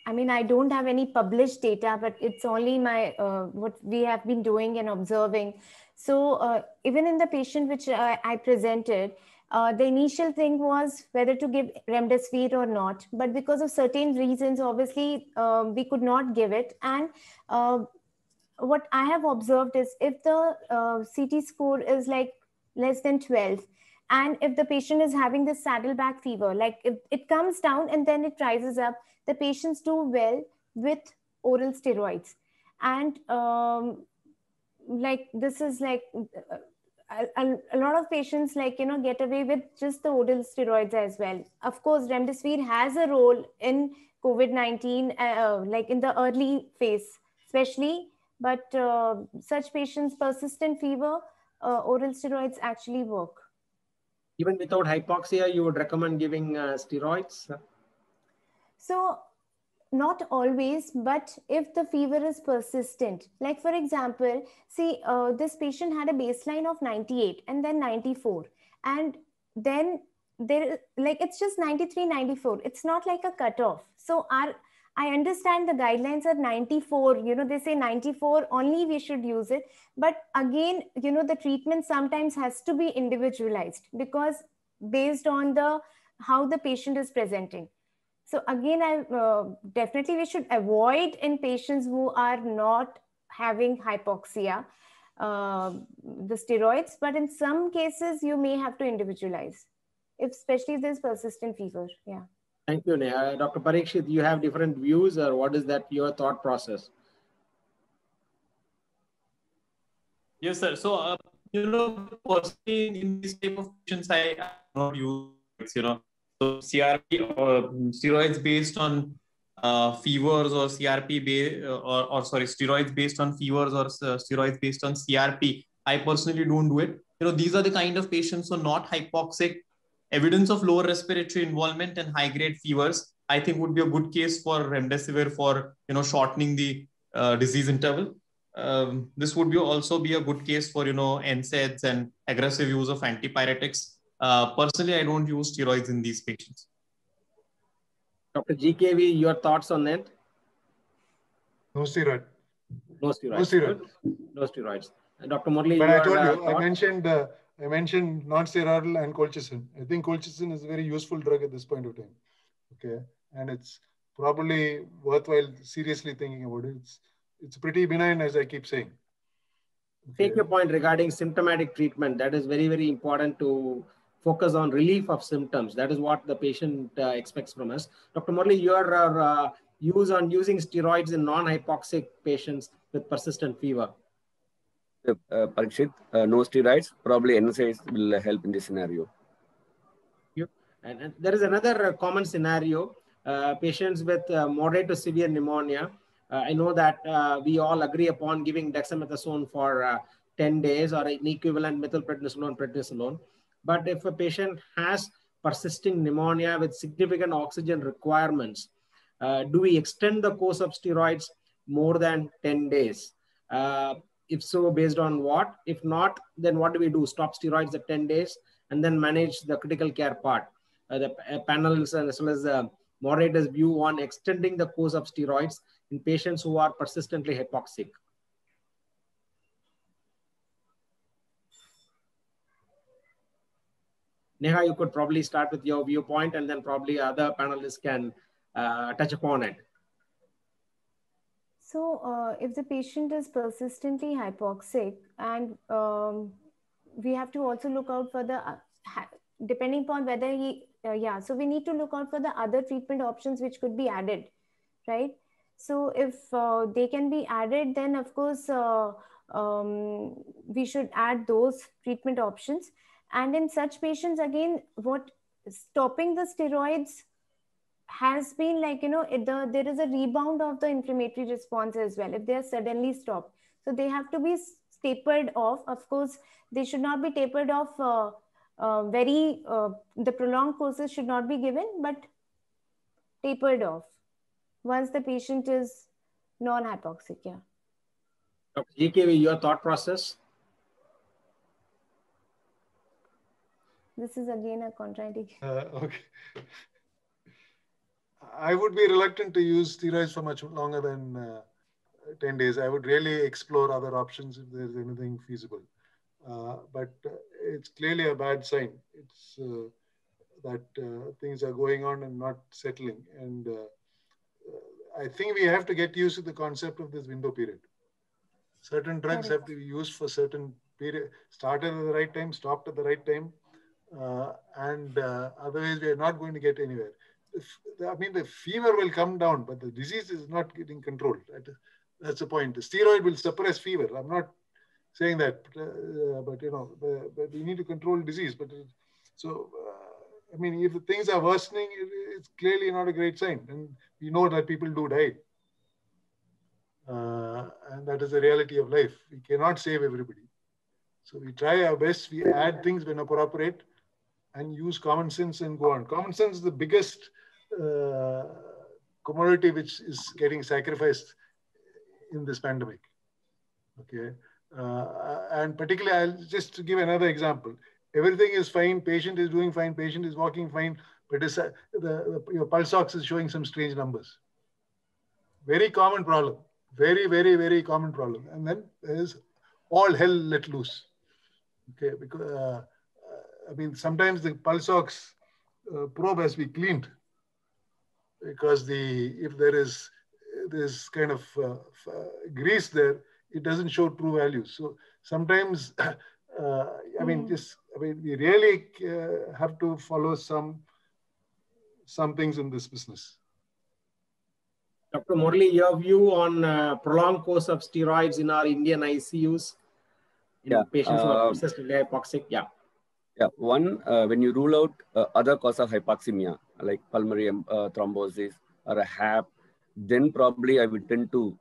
I don't have any published data, but it's only my what we have been doing and observing. So even in the patient which I presented, The initial thing was whether to give remdesivir or not, but because of certain reasons, obviously, we could not give it. And what I have observed is if the CT score is like less than 12, and if the patient is having this saddleback fever, like if it comes down and then it rises up, the patients do well with oral steroids. And like this is like a lot of patients like, you know, get away with just the oral steroids as well. Of course, remdesivir has a role in COVID-19, like in the early phase, especially, but such patients, persistent fever, oral steroids actually work. Even without hypoxia, you would recommend giving steroids? So not always, but if the fever is persistent, like for example, see, this patient had a baseline of 98 and then 94, and then there, like, it's just 93, 94. It's not like a cutoff. So I understand the guidelines are 94, you know, they say 94 only we should use it. But again, you know, the treatment sometimes has to be individualized, because based on how the patient is presenting. So again, definitely we should avoid in patients who are not having hypoxia, the steroids, but in some cases you may have to individualize, especially if there's persistent fever. Yeah. Thank you, Neha. Dr. Parikshit, you have different views, or what is that your thought process? Yes, sir. So, you know, personally in this type of patients, I not use, you know, so CRP or steroids based on fevers, or steroids based on fevers, or steroids based on CRP. I personally don't do it. You know, these are the kind of patients who are not hypoxic, evidence of lower respiratory involvement and high grade fevers, I think would be a good case for remdesivir for, you know, shortening the disease interval. This would also be a good case for, you know, NSAIDs and aggressive use of antipyretics. Personally, I don't use steroids in these patients. Dr. GKV, your thoughts on that? No steroid. No steroids. No steroid. No steroids. And Dr. Murli, but I told you, I mentioned non-steroidal and colchicine. I think colchicine is a very useful drug at this point of time. Okay, and it's probably worthwhile seriously thinking about it. It's pretty benign, as I keep saying. Okay. Take your point regarding symptomatic treatment. That is very, very important to focus on relief of symptoms. That is what the patient expects from us. Dr. Murli, your use on using steroids in non-hypoxic patients with persistent fever. Parikshit, no steroids. Probably NSAIDs will help in this scenario. And there is another common scenario, patients with moderate to severe pneumonia. I know that we all agree upon giving dexamethasone for 10 days or an equivalent methylprednisolone, prednisolone. But if a patient has persisting pneumonia with significant oxygen requirements, do we extend the course of steroids more than 10 days? If so, based on what? If not, then what do we do? Stop steroids at 10 days and then manage the critical care part. The panels and as well as the moderators' view on extending the course of steroids in patients who are persistently hypoxic. Neha, you could probably start with your viewpoint and then probably other panelists can touch upon it. So if the patient is persistently hypoxic, and we have to also look out for the, depending upon whether he, so we need to look out for the other treatment options which could be added, right? So if they can be added, then of course, we should add those treatment options. And in such patients, again, what stopping the steroids has been like, you know, there is a rebound of the inflammatory response as well if they are suddenly stopped. So they have to be tapered off. Of course, they should not be tapered off the prolonged courses should not be given, but tapered off once the patient is non-hypoxic. Yeah. Dr. GKV, your thought process? This is again a contradiction. Okay. I would be reluctant to use steroids for much longer than 10 days. I would really explore other options if there's anything feasible. But it's clearly a bad sign. It's that things are going on and not settling. And I think we have to get used to the concept of this window period. Certain drugs have to be used for certain period, started at the right time, stopped at the right time. Otherwise we are not going to get anywhere. I mean, the fever will come down, but the disease is not getting controlled. That's the point. The steroid will suppress fever. I'm not saying that, but you know, but we need to control disease. But I mean, if the things are worsening, it's clearly not a great sign. And we know that people do die. And that is the reality of life. We cannot save everybody. So we try our best. We add things when appropriate and use common sense and go on. Common sense is the biggest commodity which is getting sacrificed in this pandemic. Okay. And particularly, I'll just give another example. Everything is fine. Patient is doing fine. Patient is walking fine. But your pulse ox is showing some strange numbers. Very common problem. Very, very, very common problem. And then there's all hell let loose. Okay, because I mean, sometimes the pulse ox probe has to be cleaned because if there is this kind of grease there, it doesn't show true values. So sometimes, I mean, we really have to follow some things in this business. Dr. Murali, your view on prolonged course of steroids in our Indian ICUs in patients who are persistently hypoxic? Yeah. Yeah. One, when you rule out other cause of hypoxemia, like pulmonary thrombosis or a HAP, then probably I would tend to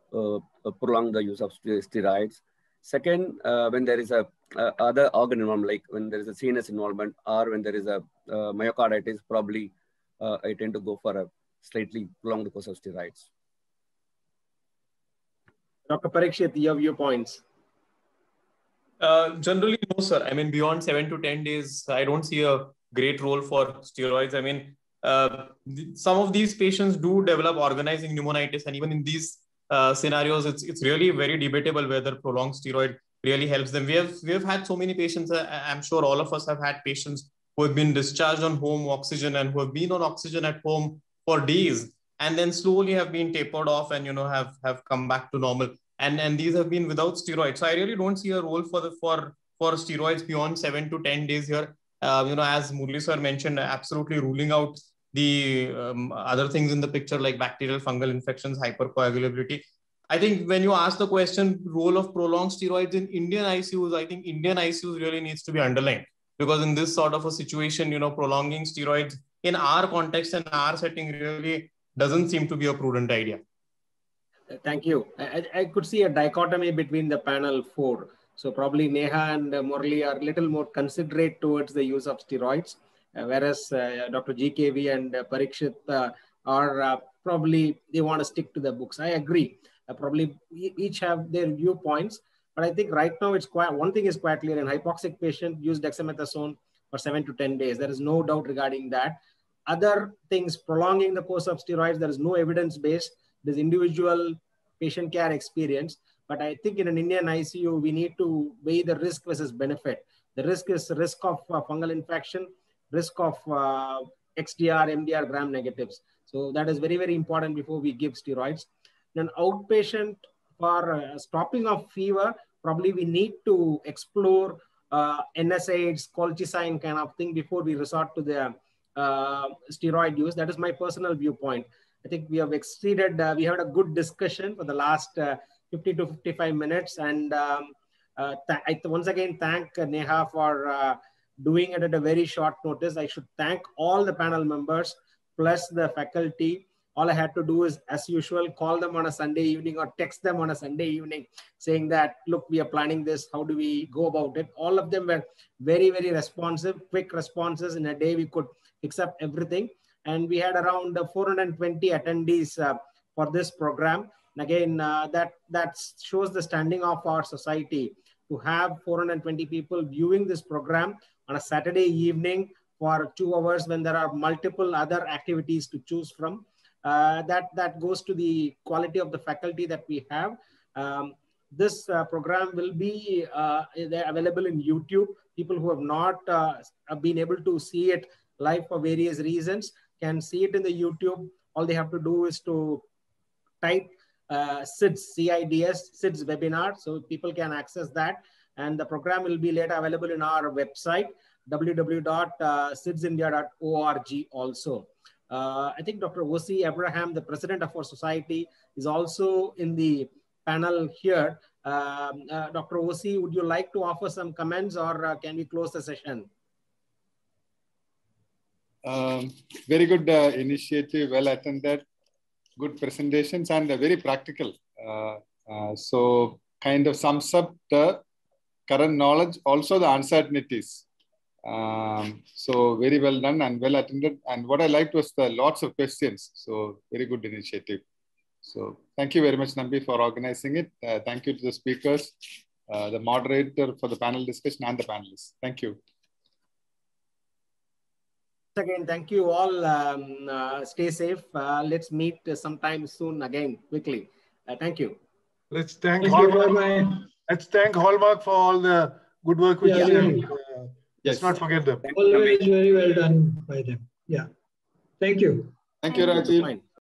prolong the use of steroids. Second, when there is a other organ involvement, like when there is a CNS involvement or when there is a myocarditis, probably I tend to go for a slightly prolonged course of steroids. Dr. Parikshit, your viewpoints? Generally, no, sir. I mean, beyond 7 to 10 days, I don't see a great role for steroids. I mean, some of these patients do develop organizing pneumonitis, and even in these scenarios, it's really very debatable whether prolonged steroid really helps them. We have had so many patients. I'm sure all of us have had patients who have been discharged on home oxygen and who have been on oxygen at home for days, and then slowly have been tapered off and have come back to normal. And these have been without steroids. So I really don't see a role for steroids beyond 7 to 10 days here. As Murali sir mentioned, absolutely ruling out the other things in the picture like bacterial fungal infections, hypercoagulability. I think when you ask the question, role of prolonged steroids in Indian ICUs, I think Indian ICUs really needs to be underlined, because in this sort of a situation, prolonging steroids in our context and our setting really doesn't seem to be a prudent idea. Thank you. I could see a dichotomy between the panel 4. So probably Neha and Murali are a little more considerate towards the use of steroids, whereas Dr. GKV and Parikshit are probably, they want to stick to the books. I agree. Probably each have their viewpoints, but I think right now it's one thing is quite clear: an hypoxic patient use dexamethasone for 7 to 10 days. There is no doubt regarding that. Other things, prolonging the course of steroids, there is no evidence based. There's individual patient care experience, but I think in an Indian ICU, we need to weigh the risk versus benefit. The risk is risk of fungal infection, risk of XDR, MDR gram negatives. So that is very, very important before we give steroids. Then outpatient for stopping of fever, probably we need to explore NSAIDs, colchicine kind of thing before we resort to the steroid use. That is my personal viewpoint. I think we have exceeded, we had a good discussion for the last 50 to 55 minutes. And I once again thank Neha for doing it at a very short notice. I should thank all the panel members plus the faculty. All I had to do is, as usual, call them on a Sunday evening or text them on a Sunday evening saying that, look, we are planning this. How do we go about it? All of them were very, very responsive, quick responses. In a day, we could fix up everything. And we had around 420 attendees for this program. And again, that shows the standing of our society to have 420 people viewing this program on a Saturday evening for 2 hours when there are multiple other activities to choose from. That goes to the quality of the faculty that we have. this program will be available in YouTube. People who have not been able to see it live for various reasons can see it in the YouTube. All they have to do is to type SIDS, C-I-D-S, SIDS webinar. So people can access that. And the program will be later available in our website, www.sidsindia.org also. I think Dr. O.C. Abraham, the president of our society, is also in the panel here. Dr. O.C., would you like to offer some comments, or can we close the session? Very good initiative, well attended, good presentations, and very practical. So kind of sums up the current knowledge, also the uncertainties. So very well done and well attended. And what I liked was the lots of questions. So very good initiative. So thank you very much, Nambi, for organizing it. Thank you to the speakers, the moderator for the panel discussion, and the panelists. Thank you. Again, thank you all. Stay safe. Let's meet sometime soon again, quickly. Thank you. Let's thank Hallmark. Let's thank Hallmark for all the good work which they do. Let's not forget them. Always very well done by them. Yeah. Thank you. Thank you, Rajiv.